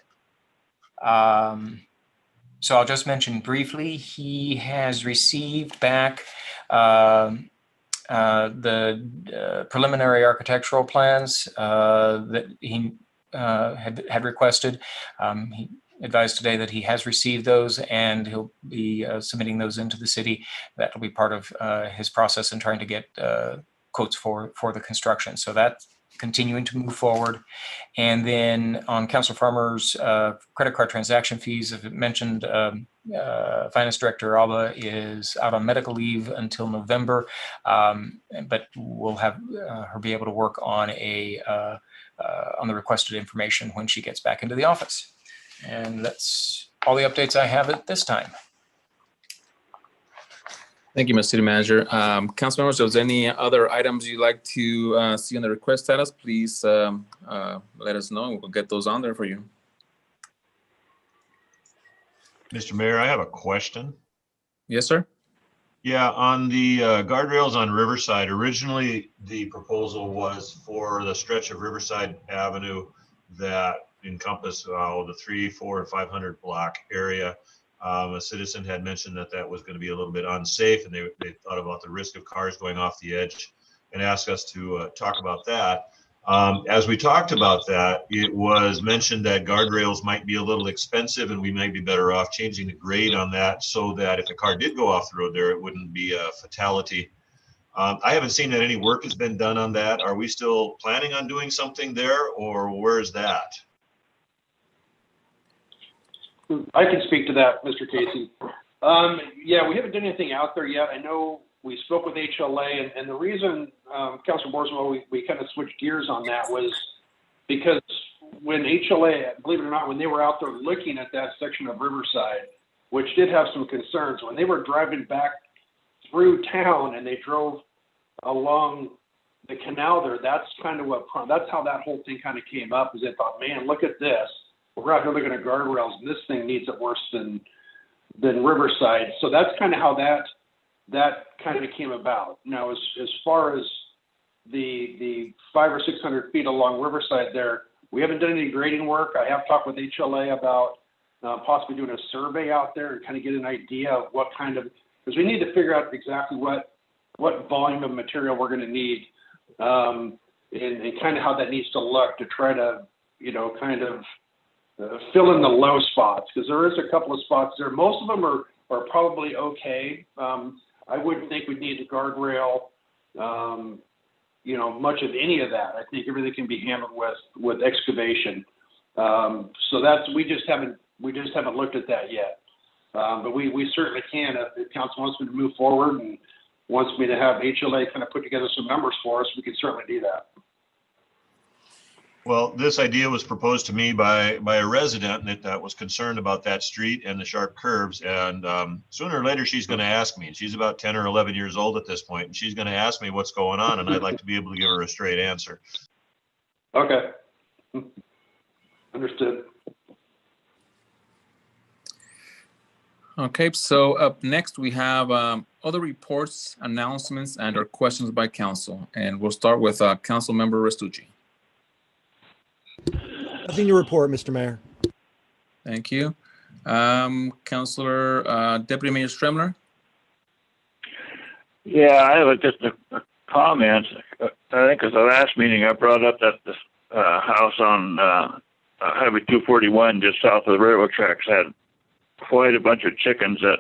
So I'll just mention briefly, he has received back the preliminary architectural plans that he had requested. He advised today that he has received those and he'll be submitting those into the city. That will be part of his process in trying to get quotes for the construction. So that's continuing to move forward. And then on Council Farmer's credit card transaction fees, as I mentioned, Finance Director Alba is out on medical leave until November, but we'll have her be able to work on on the requested information when she gets back into the office. And that's all the updates I have at this time. Thank you, Mr. City Manager. Council members, if there's any other items you'd like to see on the request status, please let us know. We'll get those on there for you. Mr. Mayor, I have a question. Yes, sir. Yeah, on the guardrails on Riverside, originally the proposal was for the stretch of Riverside Avenue that encompassed the 300, 400, and 500 block area. A citizen had mentioned that was going to be a little bit unsafe, and they thought about the risk of cars going off the edge and asked us to talk about that. As we talked about that, it was mentioned that guardrails might be a little expensive and we might be better off changing the grade on that so that if a car did go off the road there, it wouldn't be a fatality. I haven't seen that any work has been done on that. Are we still planning on doing something there, or where is that? I can speak to that, Mr. Casey. Yeah, we haven't done anything out there yet. I know we spoke with HLA, and the reason, Councilor Borswell, we kind of switched gears on that was because when HLA, believe it or not, when they were out there looking at that section of Riverside, which did have some concerns, when they were driving back through town and they drove along the canal there, that's kind of that's how that whole thing kind of came up, is they thought, man, look at this. We're out here looking at guardrails, and this thing needs it worse than Riverside. So that's kind of how that kind of came about. Now, as far as the 500 or 600 feet along Riverside there, we haven't done any grading work. I have talked with HLA about possibly doing a survey out there and kind of get an idea of what kind of, because we need to figure out exactly what volume of material we're going to need, and kind of how that needs to look to try to, kind of fill in the low spots, because there is a couple of spots there. Most of them are probably okay. I wouldn't think we'd need a guardrail, much of any of that. I think everything can be handled with excavation. So we just haven't looked at that yet. But we certainly can if council wants me to move forward and wants me to have HLA kind of put together some numbers for us. We can certainly do that. Well, this idea was proposed to me by a resident that was concerned about that street and the sharp curves. And sooner or later, she's going to ask me. And she's about 10 or 11 years old at this point, and she's going to ask me what's going on, and I'd like to be able to give her a straight answer. Okay. Understood. Okay, so up next we have other reports, announcements, and or questions by council. And we'll start with Council Member Restucci. Nothing to report, Mr. Mayor. Thank you. Councilor Deputy Mayor Stremler. Yeah, I have just a comment. I think at the last meeting I brought up that this house on Highway 241 just south of the railroad tracks had quite a bunch of chickens that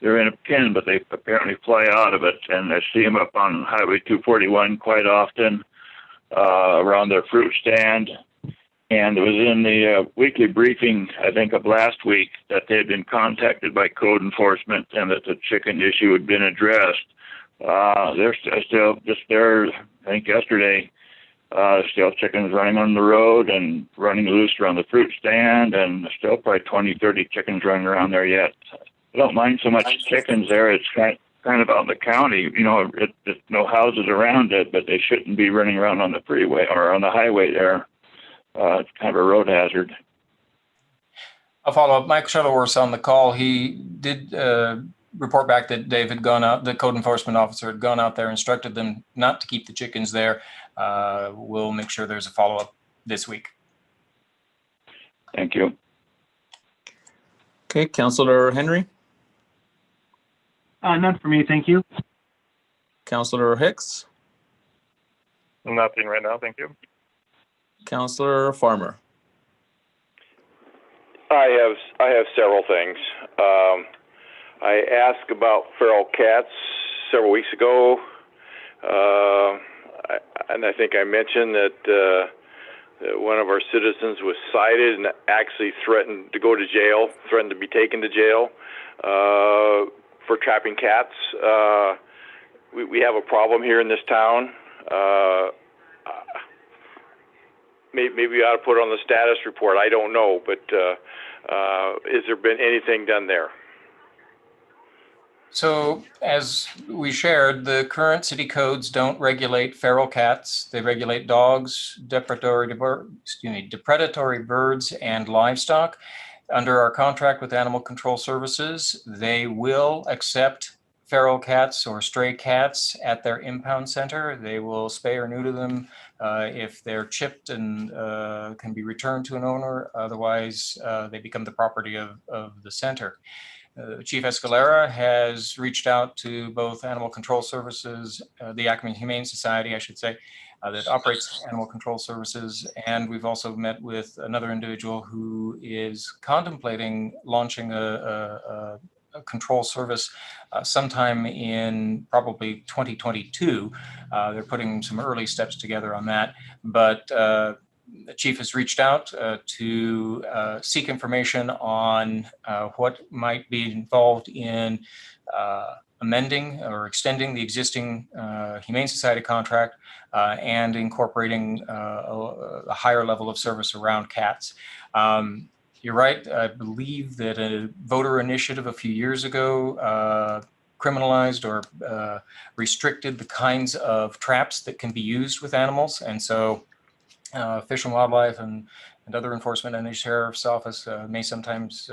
they're in a pen, but they apparently fly out of it, and I see them up on Highway 241 quite often around their fruit stand. And it was in the weekly briefing, I think, of last week that they had been contacted by code enforcement and that the chicken issue had been addressed. They're still just there, I think yesterday, still chickens running on the road and running loose around the fruit stand, and still probably 20, 30 chickens running around there yet. I don't mind so much chickens there. It's kind of out in the county, there's no houses around it, but they shouldn't be running around on the freeway or on the highway there. It's kind of a road hazard. I'll follow up. Mike Shuttleworth's on the call. He did report back that Dave had gone out, the code enforcement officer had gone out there, instructed them not to keep the chickens there. We'll make sure there's a follow-up this week. Thank you. Okay, Councilor Henry. None for me, thank you. Councilor Hicks. Nothing right now, thank you. Councilor Farmer. I have several things. I asked about feral cats several weeks ago, and I think I mentioned that one of our citizens was cited and actually threatened to go to jail, threatened to be taken to jail for trapping cats. We have a problem here in this town. Maybe we ought to put it on the status report. I don't know, but has there been anything done there? So as we shared, the current city codes don't regulate feral cats. They regulate dogs, depredatory birds, and livestock. Under our contract with Animal Control Services, they will accept feral cats or stray cats at their impound center. They will spay or neuter them if they're chipped and can be returned to an owner. Otherwise, they become the property of the center. Chief Escalera has reached out to both Animal Control Services, the Yakima Humane Society, I should say, that operates Animal Control Services. And we've also met with another individual who is contemplating launching a control service sometime in probably 2022. They're putting some early steps together on that. But the chief has reached out to seek information on what might be involved in amending or extending the existing Humane Society contract and incorporating a higher level of service around cats. You're right. I believe that a voter initiative a few years ago criminalized or restricted the kinds of traps that can be used with animals. And so Fish and Wildlife and other enforcement and the sheriff's office may sometimes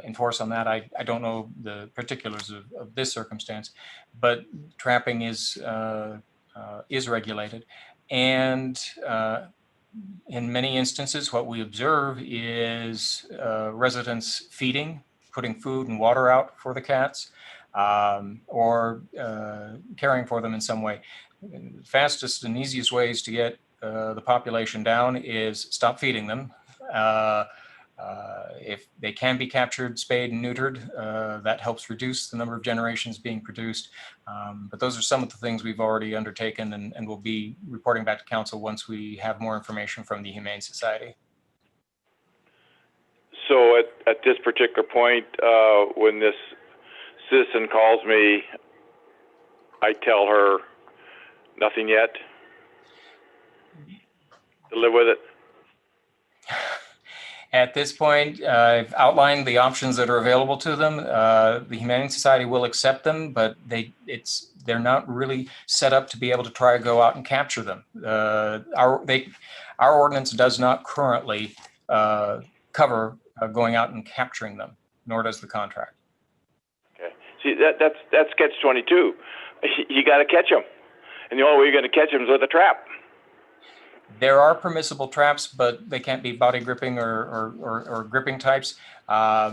enforce on that. I don't know the particulars of this circumstance, but trapping is regulated. And in many instances, what we observe is residents feeding, putting food and water out for the cats, or caring for them in some way. The fastest and easiest ways to get the population down is stop feeding them. If they can be captured, spayed and neutered, that helps reduce the number of generations being produced. But those are some of the things we've already undertaken and will be reporting back to council once we have more information from the Humane Society. So at this particular point, when this citizen calls me, I tell her nothing yet? To live with it? At this point, I've outlined the options that are available to them. The Humane Society will accept them, but they're not really set up to be able to try to go out and capture them. Our ordinance does not currently cover going out and capturing them, nor does the contract. Okay. See, that's catch-22. You got to catch them, and the only way you're going to catch them is with a trap. There are permissible traps, but they can't be body gripping or gripping types. I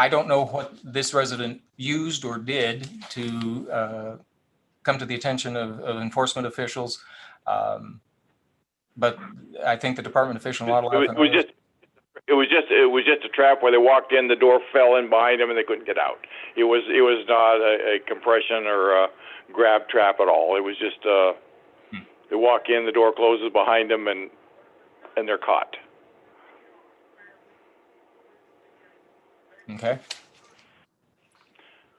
don't know what this resident used or did to come to the attention of enforcement officials, but I think the Department of Fish and Wildlife. It was just a trap where they walked in, the door fell in behind them, and they couldn't get out. It was not a compression or a grab trap at all. It was just. They walk in, the door closes behind them, and they're caught. Okay.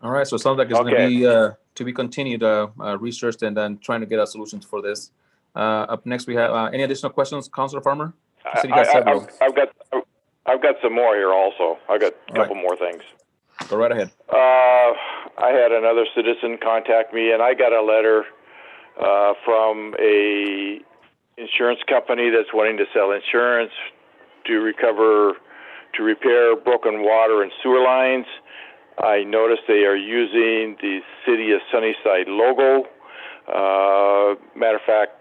All right. So it sounds like it's going to be to be continued researched and then trying to get a solution for this. Up next, we have any additional questions, Councilor Farmer? I've got some more here also. I've got a couple more things. Go right ahead. I had another citizen contact me, and I got a letter from a insurance company that's wanting to sell insurance to repair broken water and sewer lines. I noticed they are using the City of Sunnyside logo. Matter of fact,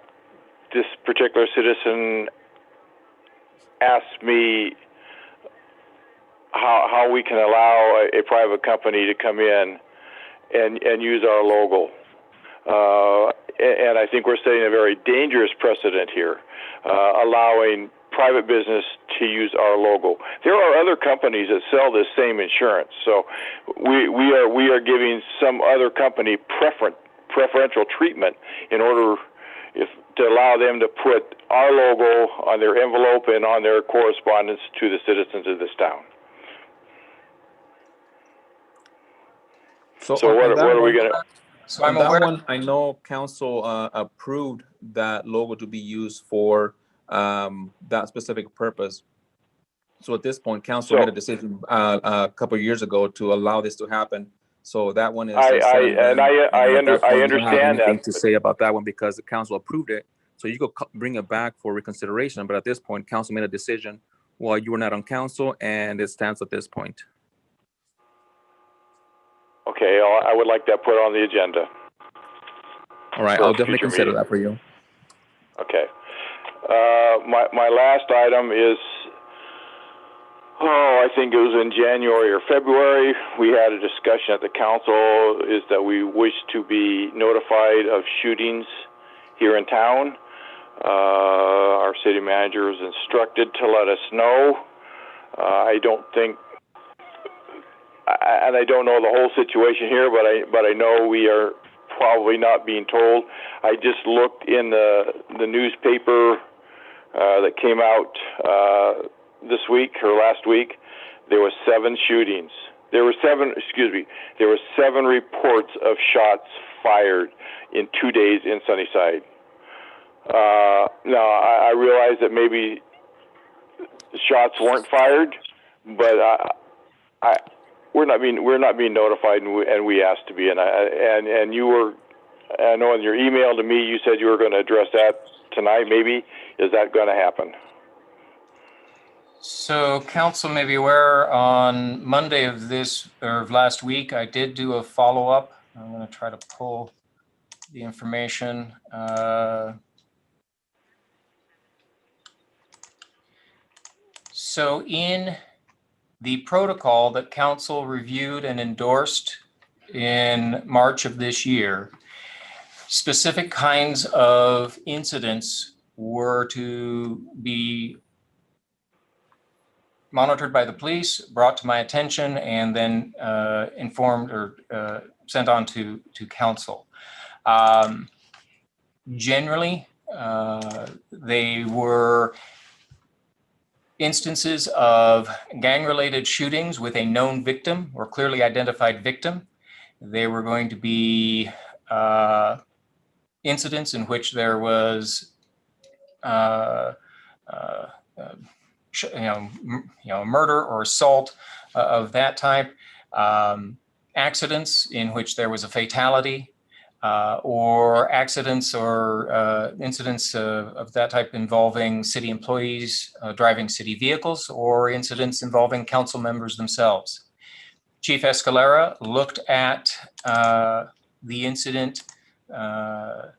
this particular citizen asked me how we can allow a private company to come in and use our logo. And I think we're setting a very dangerous precedent here, allowing private business to use our logo. There are other companies that sell this same insurance, so we are giving some other company preferential treatment in order to allow them to put our logo on their envelope and on their correspondence to the citizens of this town. So what are we going to... So on that one, I know council approved that logo to be used for that specific purpose. So at this point, council made a decision a couple of years ago to allow this to happen. So that one is. I understand that. To say about that one because the council approved it. So you could bring it back for reconsideration. But at this point, council made a decision while you were not on council, and it stands at this point. Okay, I would like that put on the agenda. All right, I'll definitely consider that for you. Okay. My last item is, I think it was in January or February, we had a discussion at the council, is that we wish to be notified of shootings here in town. Our city manager is instructed to let us know. I don't think, and I don't know the whole situation here, but I know we are probably not being told. I just looked in the newspaper that came out this week or last week. There was 7 shootings. There were 7 reports of shots fired in 2 days in Sunnyside. Now I realize that maybe shots weren't fired, but we're not being notified, and we asked to be. And you were, I know in your email to me, you said you were going to address that tonight. Maybe is that going to happen? So council may be aware, on Monday of last week, I did do a follow-up. I'm going to try to pull the information. So in the protocol that council reviewed and endorsed in March of this year, specific kinds of incidents were to be monitored by the police, brought to my attention, and then informed or sent on to council. Generally, they were instances of gang-related shootings with a known victim or clearly identified victim. They were going to be incidents in which there was murder or assault of that type, accidents in which there was a fatality, or accidents or incidents of that type involving city employees driving city vehicles, or incidents involving council members themselves. Chief Escalera looked at the incident that,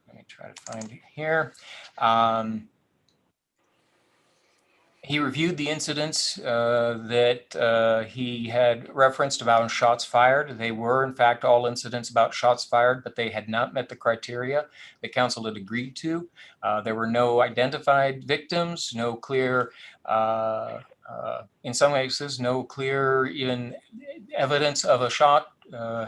let me try to find it here. He reviewed the incidents that he had referenced about shots fired. They were, in fact, all incidents about shots fired, but they had not met the criteria the council had agreed to. There were no identified victims, no clear, in some cases, no clear even evidence of a shot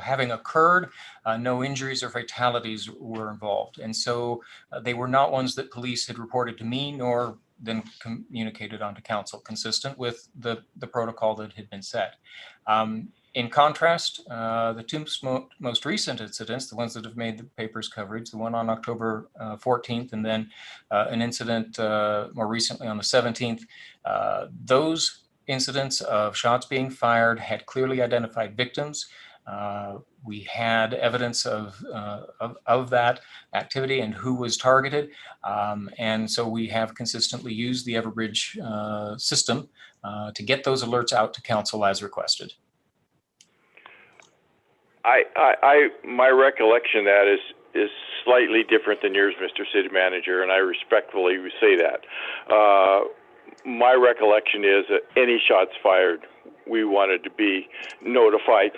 having occurred. No injuries or fatalities were involved. And so they were not ones that police had reported to me, nor then communicated onto council, consistent with the protocol that had been set. In contrast, the 2 most recent incidents, the ones that have made the paper's coverage, the one on October 14th, and then an incident more recently on the 17th, those incidents of shots being fired had clearly identified victims. We had evidence of that activity and who was targeted. And so we have consistently used the Everbridge system to get those alerts out to council as requested. My recollection of that is slightly different than yours, Mr. City Manager, and I respectfully say that. My recollection is that any shots fired, we wanted to be notified.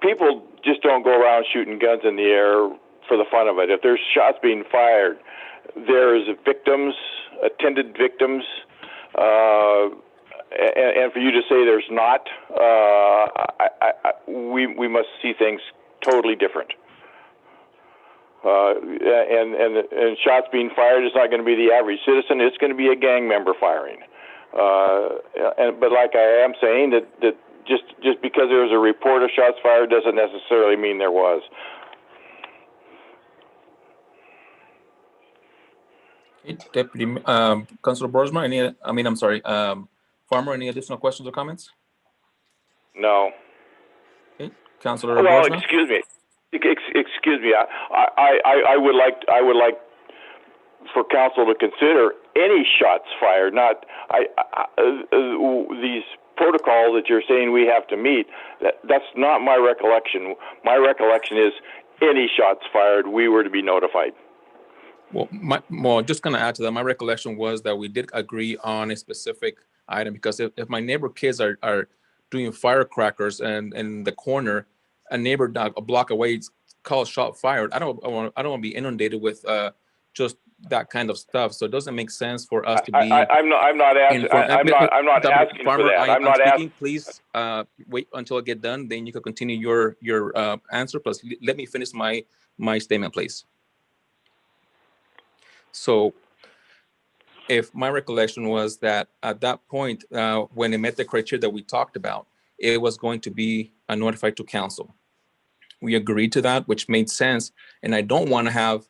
People just don't go around shooting guns in the air for the fun of it. If there's shots being fired, there's victims, attended victims, and for you to say there's not, we must see things totally different. And shots being fired is not going to be the average citizen. It's going to be a gang member firing. But like I am saying, that just because there was a report of shots fired doesn't necessarily mean there was. Deputy Councilor Boersma, Farmer, any additional questions or comments? No. Okay, Councilor Well, Boersma? excuse me. Excuse me. I would like for council to consider any shots fired. Not these protocols that you're saying we have to meet. That's not my recollection. My recollection is any shots fired, we were to be notified. Well, just going to add to that, my recollection was that we did agree on a specific item, because if my neighbor kids are doing firecrackers and in the corner, a neighbor a block away calls shot fired, I don't want to be inundated with just that kind of stuff. So it doesn't make sense for us to be. I'm not asking. informed. I'm not asking for that. I'm not speaking. asking. Please wait until I get done. Then you can continue your answer. Plus, let me finish my statement, please. So, if my recollection was that at that point, when it met the criteria that we talked about, it was going to be notified to council. We agreed to that, which made sense. And I don't want to have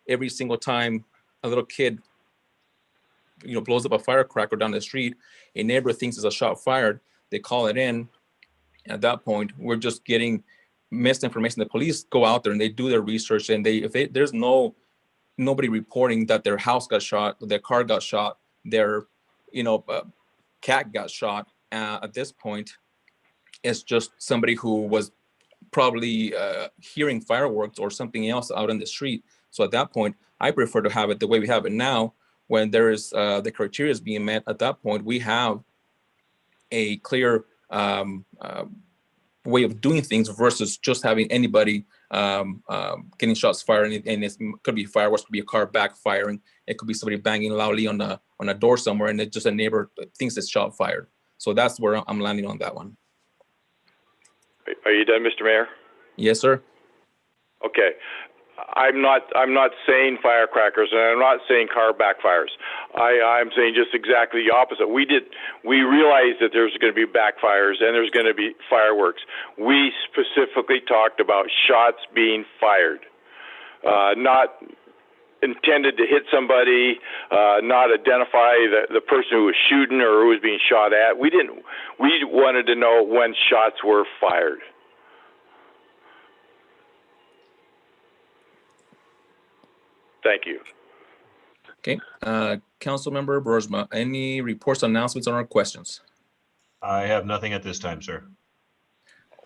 every single time a little kid, blows up a firecracker down the street, a neighbor thinks it's a shot fired, they call it in. At that point, we're just getting misinformation. The police go out there and they do their research, and there's nobody reporting that their house got shot, their car got shot, their cat got shot. At this point, it's just somebody who was probably hearing fireworks or something else out in the street. So at that point, I prefer to have it the way we have it now. When there is the criteria is being met, at that point, we have a clear way of doing things versus just having anybody getting shots fired, and it could be fireworks, could be a car backfiring, it could be somebody banging loudly on a door somewhere, and it's just a neighbor thinks it's shot fired. So that's where I'm landing on that one. Are you done, Mr. Mayor? Yes, sir. Okay. I'm not saying firecrackers, and I'm not saying car backfires. I'm saying just exactly the opposite. We realized that there's going to be backfires and there's going to be fireworks. We specifically talked about shots being fired, not intended to hit somebody, not identify the person who was shooting or who was being shot at. We wanted to know when shots were fired. Thank you. Okay, Councilmember Boersma, any reports, announcements, or questions? I have nothing at this time, sir.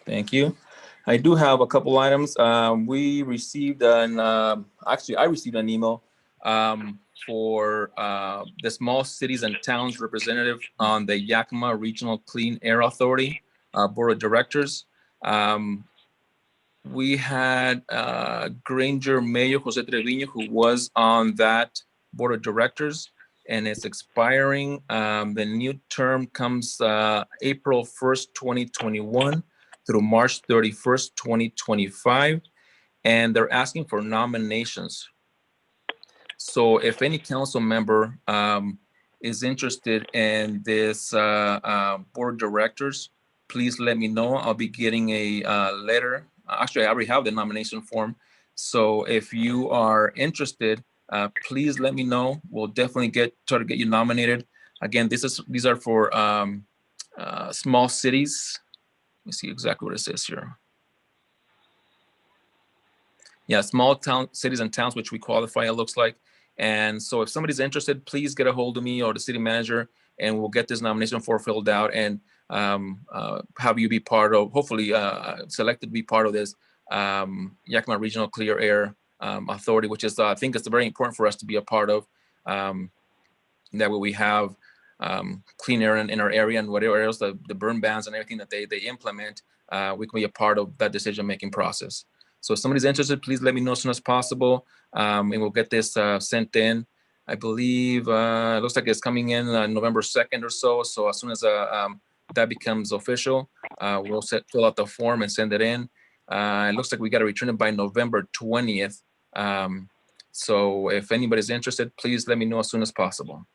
Thank you. I do have a couple items. We received actually, I received an email for the Small Cities and Towns representative on the Yakima Regional Clean Air Authority Board of Directors. We had Granger Mayor Jose Trevino, who was on that board of directors, and it's expiring. The new term comes April 1st, 2021 through March 31st, 2025, and they're asking for nominations. So if any council member is interested in this board of directors, please let me know. I'll be getting a letter. Actually, I already have the nomination form. So if you are interested, please let me know. We'll definitely try to get you nominated. Again, these are for small cities. Let me see exactly what it says here. Yeah, small cities and towns, which we qualify, it looks like. And so if somebody's interested, please get a hold of me or the city manager, and we'll get this nomination form filled out and have you be part of, hopefully selected to be part of this Yakima Regional Clear Air Authority, which is, I think it's very important for us to be a part of. That way we have clean air in our area, and whatever else, the burn bans and everything that they implement, we can be a part of that decision-making process. So if somebody's interested, please let me know as soon as possible, and we'll get this sent in. I believe it looks like it's coming in November 2nd or so. So as soon as that becomes official, we'll fill out the form and send it in. It looks like we got to return it by November 20th. So if anybody's interested, please let me know as soon as possible.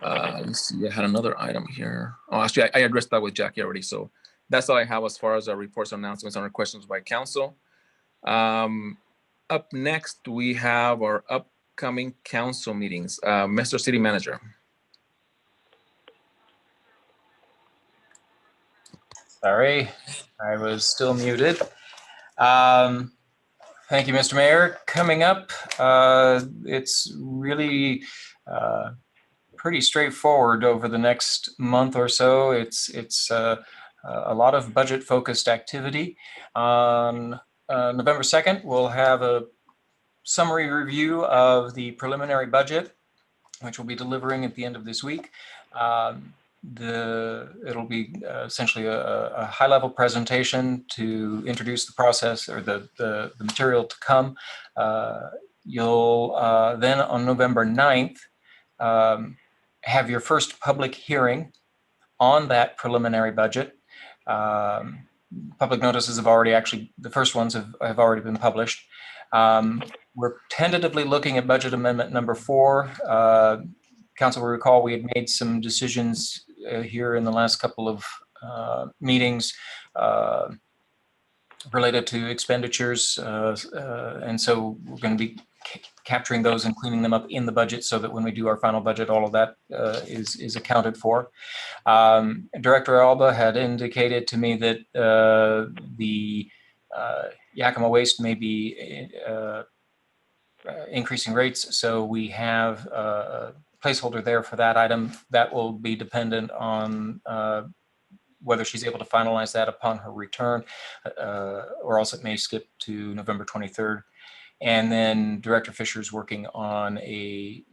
Let's see, I had another item here. Oh, actually, I addressed that with Jackie already. So that's all I have as far as our reports, announcements, and our questions by council. Up next, we have our upcoming council meetings. Mr. City Manager. Sorry, I was still muted. Thank you, Mr. Mayor. Coming up, it's really pretty straightforward over the next month or so. It's a lot of budget-focused activity. On November 2nd, we'll have a summary review of the preliminary budget, which we'll be delivering at the end of this week. It'll be essentially a high-level presentation to introduce the process or the material to come. you'll then on November 9th have your first public hearing on that preliminary budget. Public notices have already the first ones have already been published. We're tentatively looking at budget amendment number 4. Council will recall we had made some decisions here in the last couple of meetings related to expenditures. And so we're going to be capturing those and cleaning them up in the budget so that when we do our final budget, all of that is accounted for. Director Alba had indicated to me that the Yakima Waste may be increasing rates. So we have a placeholder there for that item. That will be dependent on whether she's able to finalize that upon her return, or else it may skip to November 23rd. And then Director Fisher is working on a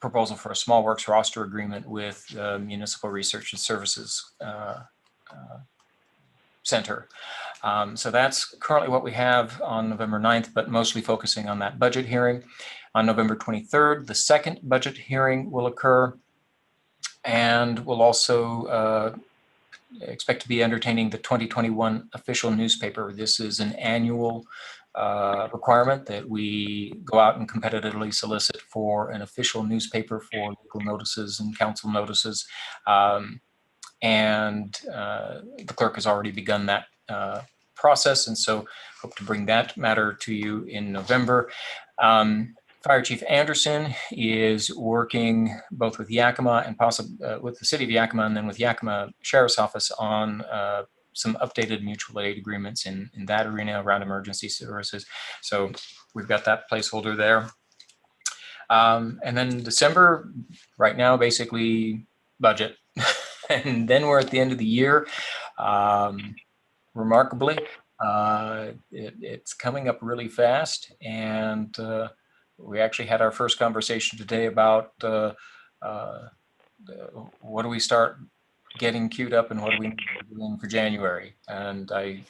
proposal for a small works roster agreement with Municipal Research and Services Center. So that's currently what we have on November 9th, but mostly focusing on that budget hearing. On November 23rd, the second budget hearing will occur, and we'll also expect to be entertaining the 2021 official newspaper. This is an annual requirement that we go out and competitively solicit for an official newspaper for local notices and council notices. And the clerk has already begun that process, and so hope to bring that matter to you in November. Fire Chief Anderson is working both with Yakima and possibly with the City of Yakima, and then with Yakima Sheriff's Office on some updated mutual aid agreements in that arena around emergency services. So we've got that placeholder there. And then December, right now, basically budget. And then we're at the end of the year. Remarkably, it's coming up really fast. And we actually had our first conversation today about what do we start getting queued up and what do we need to do for January. And I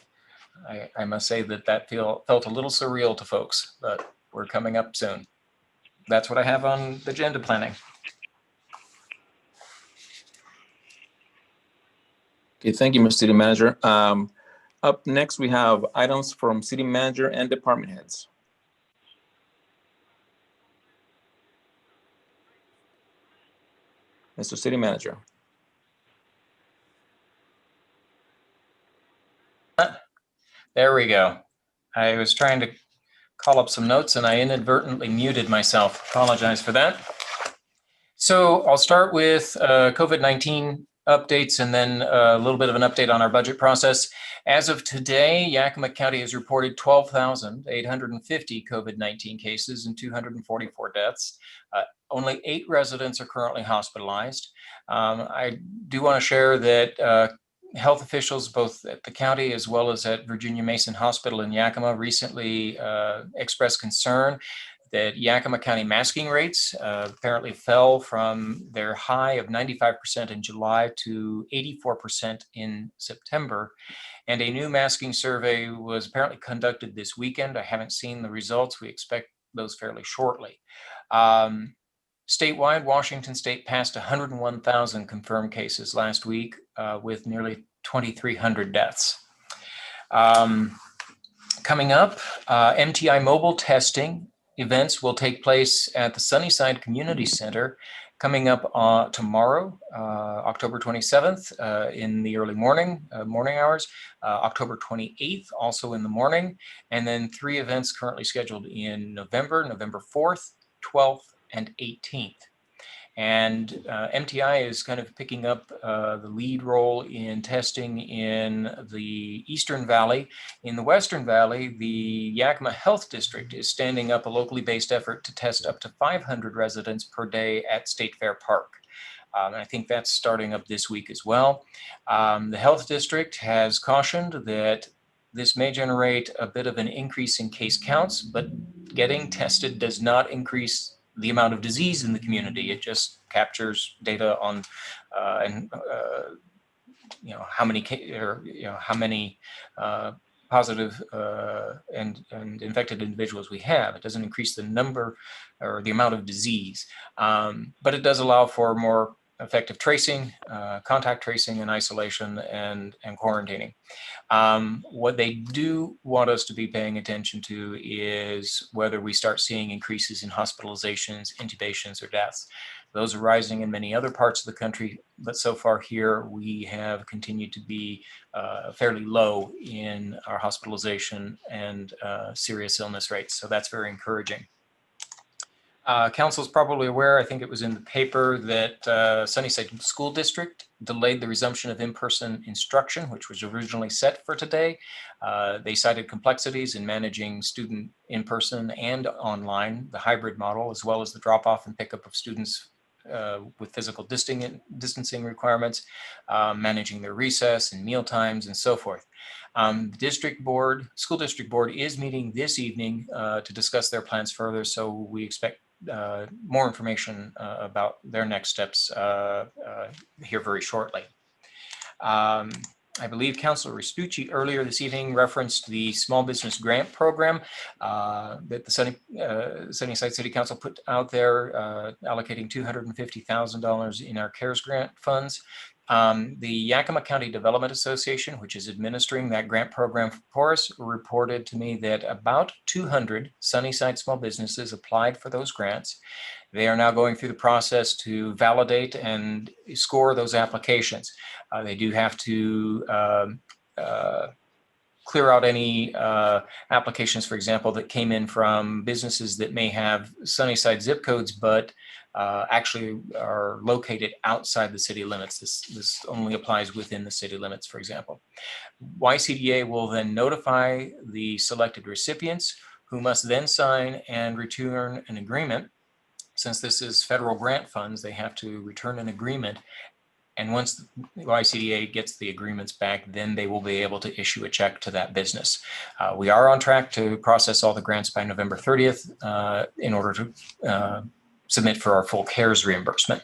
must say that felt a little surreal to folks, but we're coming up soon. That's what I have on the agenda planning. Okay, thank you, Mr. City Manager. Up next, we have items from City Manager and Department Heads. Mr. City Manager. There we go. I was trying to call up some notes and I inadvertently muted myself. Apologize for that. So I'll start with COVID-19 updates and then a little bit of an update on our budget process. As of today, Yakima County has reported 12,850 COVID-19 cases and 244 deaths. Only 8 residents are currently hospitalized. I do want to share that health officials, both at the county as well as at Virginia Mason Hospital in Yakima, recently expressed concern that Yakima County masking rates apparently fell from their high of 95% in July to 84% in September. And a new masking survey was apparently conducted this weekend. I haven't seen the results. We expect those fairly shortly. Statewide, Washington State passed 101,000 confirmed cases last week with nearly 2,300 deaths. Coming up, MTI mobile testing events will take place at the Sunnyside Community Center coming up tomorrow, October 27th in the early morning hours, October 28th also in the morning, and then 3 events currently scheduled in November 4th, 12th, and 18th. And MTI is kind of picking up the lead role in testing in the Eastern Valley. In the Western Valley, the Yakima Health District is standing up a locally based effort to test up to 500 residents per day at State Fair Park. And I think that's starting up this week as well. The Health District has cautioned that this may generate a bit of an increase in case counts, but getting tested does not increase the amount of disease in the community. It just captures data on how many positive and infected individuals we have. It doesn't increase the number or the amount of disease, but it does allow for more effective tracing, contact tracing and isolation and quarantining. What they do want us to be paying attention to is whether we start seeing increases in hospitalizations, intubations, or deaths. Those are rising in many other parts of the country, but so far here we have continued to be fairly low in our hospitalization and serious illness rates. So that's very encouraging. Council's probably aware, I think it was in the paper, that Sunnyside School District delayed the resumption of in-person instruction, which was originally set for today. They cited complexities in managing student in-person and online, the hybrid model, as well as the drop-off and pickup of students with physical distancing requirements, managing their recess and meal times and so forth. The school district board is meeting this evening to discuss their plans further. So we expect more information about their next steps here very shortly. I believe Councilor Restucci earlier this evening referenced the small business grant program that the Sunnyside City Council put out there, allocating $250,000 in our CARES grant funds. The Yakima County Development Association, which is administering that grant program for us, reported to me that about 200 Sunnyside small businesses applied for those grants. They are now going through the process to validate and score those applications. They do have to clear out any applications, for example, that came in from businesses that may have Sunnyside zip codes, but actually are located outside the city limits. This only applies within the city limits, for example. YCDA will then notify the selected recipients, who must then sign and return an agreement. Since this is federal grant funds, they have to return an agreement. And once the YCDA gets the agreements back, then they will be able to issue a check to that business. We are on track to process all the grants by November 30th in order to submit for our full CARES reimbursement.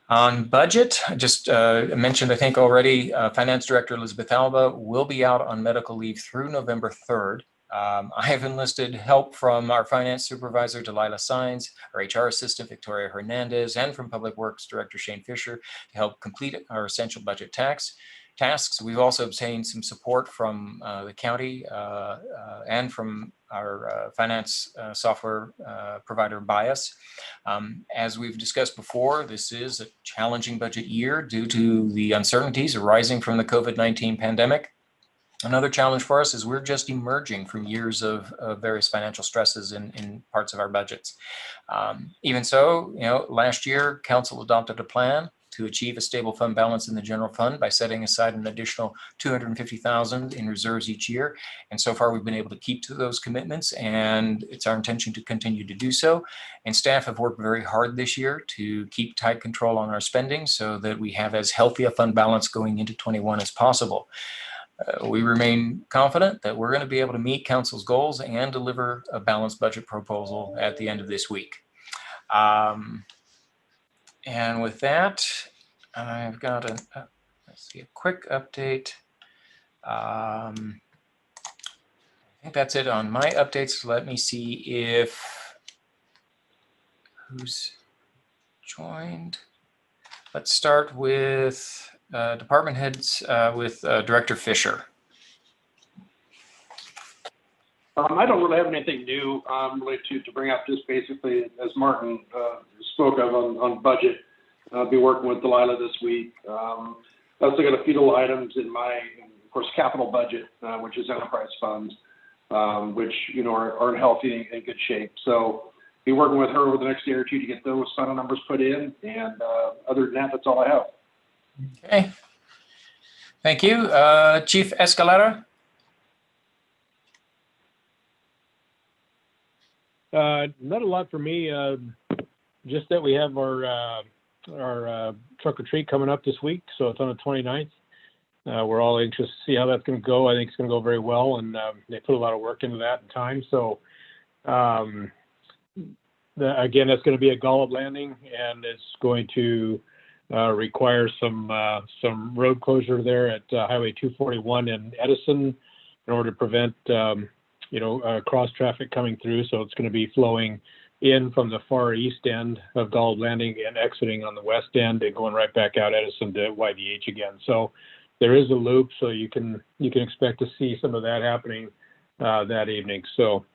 On budget, I just mentioned, I think already, Finance Director Elizabeth Alba will be out on medical leave through November 3rd. I have enlisted help from our Finance Supervisor, Delilah Sines, our HR Assistant, Victoria Hernandez, and from Public Works Director Shane Fisher to help complete our essential budget tasks. We've also obtained some support from the county and from our finance software provider Bias. As we've discussed before, this is a challenging budget year due to the uncertainties arising from the COVID-19 pandemic. Another challenge for us is we're just emerging from years of various financial stresses in parts of our budgets. Even so, last year, Council adopted a plan to achieve a stable fund balance in the general fund by setting aside an additional $250,000 in reserves each year. And so far, we've been able to keep to those commitments, and it's our intention to continue to do so. And staff have worked very hard this year to keep tight control on our spending so that we have as healthy a fund balance going into 21 as possible. We remain confident that we're going to be able to meet Council's goals and deliver a balanced budget proposal at the end of this week. And with that, I've got let's see, a quick update. I think that's it on my updates. Let me see if who's joined. Let's start with department heads with Director Fisher. I don't really have anything new related to bring up. Just basically, as Martin spoke of on budget, I'll be working with Delilah this week. I also got a few little items in my, of course, capital budget, which is enterprise funds, which are healthy and in good shape. So be working with her over the next day or two to get those final numbers put in. And other than that, that's all I have. Okay. Thank you. Chief Escalera. Not a lot for me. Just that we have our truck or treat coming up this week, so it's on the 29th. We're all anxious to see how that's going to go. I think it's going to go very well, and they put a lot of work into that and time. So, again, that's going to be a Gollop landing, and it's going to requires some road closure there at Highway 241 in Edison in order to prevent, cross traffic coming through. So it's going to be flowing in from the far east end of Gallop Landing and exiting on the west end and going right back out Edison to YDH again. So there is a loop, so you can expect to see some of that happening that evening. So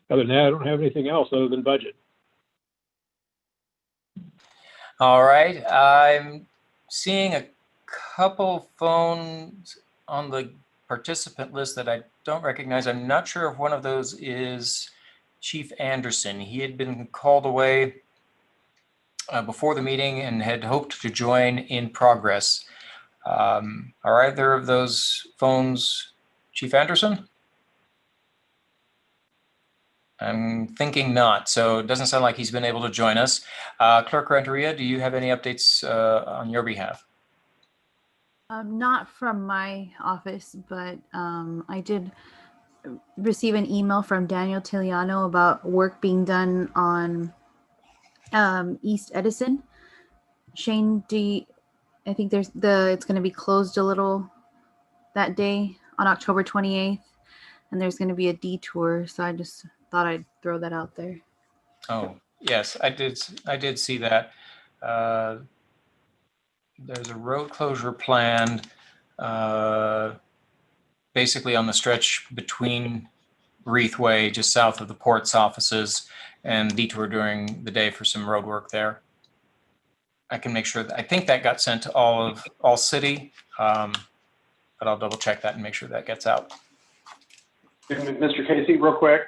other than that, I don't have anything else other than budget. All right, I'm seeing a couple phones on the participant list that I don't recognize. I'm not sure if one of those is Chief Anderson. He had been called away before the meeting and had hoped to join in progress. Are either of those phones Chief Anderson? I'm thinking not, so it doesn't sound like he's been able to join us. Clerk Renteria, do you have any updates on your behalf? Not from my office, but I did receive an email from Daniel Tiliano about work being done on East Edison. Shane, I think it's going to be closed a little that day on October 28th, and there's going to be a detour. So I just thought I'd throw that out there. Oh, yes, I did see that. There's a road closure planned basically on the stretch between Reithway, just south of the port's offices, and detour during the day for some road work there. I can make sure that, I think that got sent to all city, but I'll double check that and make sure that gets out. Mr. Casey, real quick.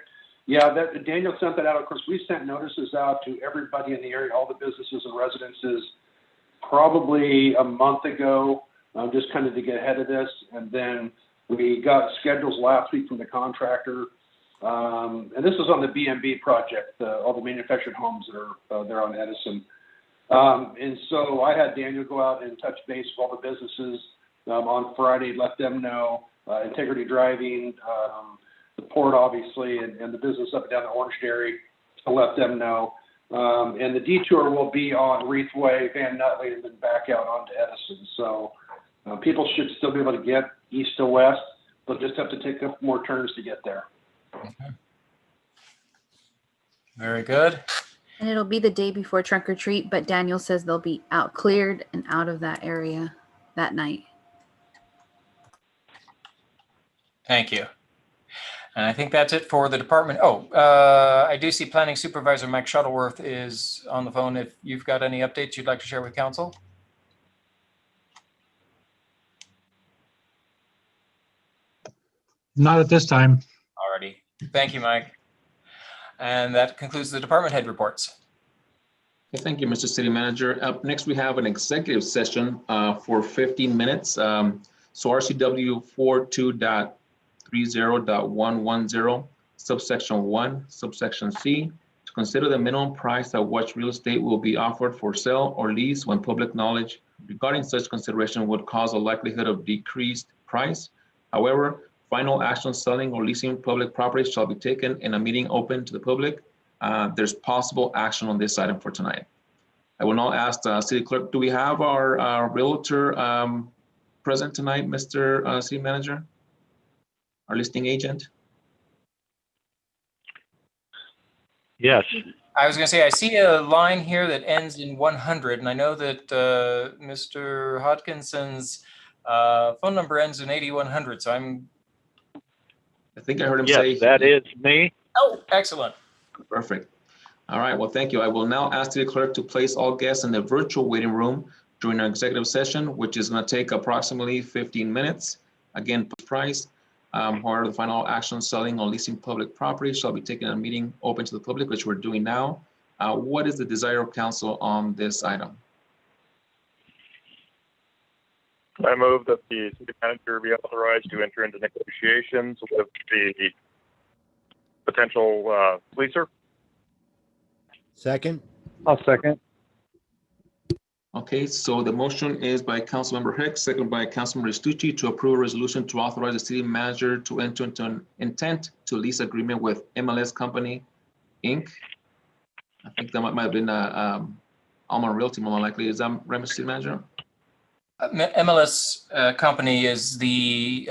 Yeah, Daniel sent that out. Of course, we sent notices out to everybody in the area, all the businesses and residences, probably a month ago, just kind of to get ahead of this. And then we got schedules last week from the contractor. And this is on the BMB project, all the manufactured homes that are there on Edison. And so I had Daniel go out and touch base with all the businesses on Friday, let them know, Integrity Driving, the port, obviously, and the business up and down the Orange Dairy, to let them know. And the detour will be on Reithway, Van Nutley, and then back out onto Edison. So people should still be able to get east to west. They'll just have to take a couple more turns to get there. Okay. Very good. And it'll be the day before trunk or treat, but Daniel says they'll be out cleared and out of that area that night. Thank you. And I think that's it for the department. Oh, I do see Planning Supervisor Mike Shuttleworth is on the phone. If you've got any updates you'd like to share with council. Not at this time. Alrighty. Thank you, Mike. And that concludes the department head reports. Okay, thank you, Mr. City Manager. Up next, we have an executive session for 15 minutes. So RCW 42.30.110, subsection 1, subsection C, to consider the minimum price at which real estate will be offered for sale or lease when public knowledge regarding such consideration would cause a likelihood of decreased price. However, final action selling or leasing public property shall be taken in a meeting open to the public. There's possible action on this item for tonight. I will now ask the City Clerk, do we have our realtor present tonight, Mr. City Manager? Our listing agent? Yes. I was going to say, I see a line here that ends in 100, and I know that Mr. Hodkinson's phone number ends in 8100, so I think I heard him Yes, say. that is me. Oh, excellent. Perfect. All right, well, thank you. I will now ask the clerk to place all guests in the virtual waiting room during our executive session, which is going to take approximately 15 minutes. Again, price, or the final action selling or leasing public property shall be taken in a meeting open to the public, which we're doing now. What is the desire of council on this item? I move that the city manager be authorized to enter into negotiations with the potential leaser. Second? I'll second. Okay, so the motion is by Councilmember Hicks, second by Councilmember Stucci, to approve a resolution to authorize the city manager to enter into an intent to lease agreement with MLS Company, Inc. I think that might have been on Alma Realty, more likely. Is that right, Mr. City Manager? MLS Company is the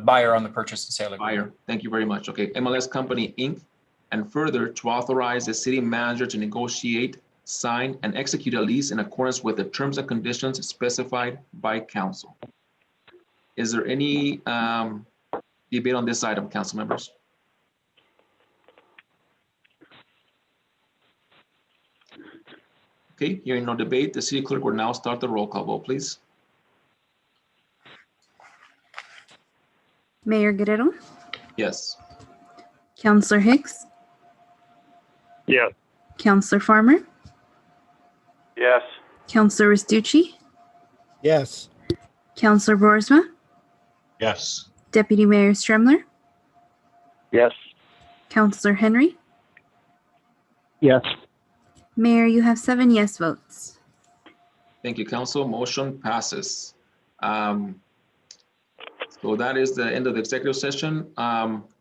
buyer on the purchase and sale agreement. Buyer. Thank you very much. Okay, MLS Company, Inc. And further, to authorize the city manager to negotiate, sign, and execute a lease in accordance with the terms and conditions specified by council. Is there any debate on this item, council members? Okay, hearing no debate, the city clerk will now start the roll call vote, please. Mayor Guerrero, Yes. Councillor Hicks, Yes. Councillor Farmer, Yes. Councillor Restucci, Yes. Councillor Boersma, Yes. Deputy Mayor Stremler, Yes. Councillor Henry. Yes. Mayor, you have 7 yes votes. Thank you, council. Motion passes. So that is the end of the executive session.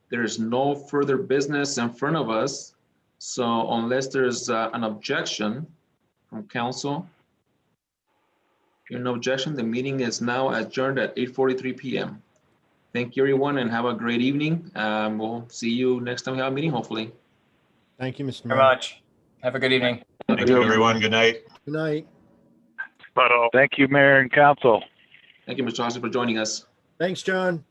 There is no further business in front of us. So unless there's an objection from council, hearing no objection, the meeting is now adjourned at 8:43 p.m. Thank you, everyone, and have a great evening. We'll see you next time we have a meeting, hopefully. Thank you, Mr. Very Mayor. much. Have a good evening. Thank you, everyone. Good night. Good night. But Thank you, Mayor and Council. Thank you, Mr. Hosty, for joining us. Thanks, John.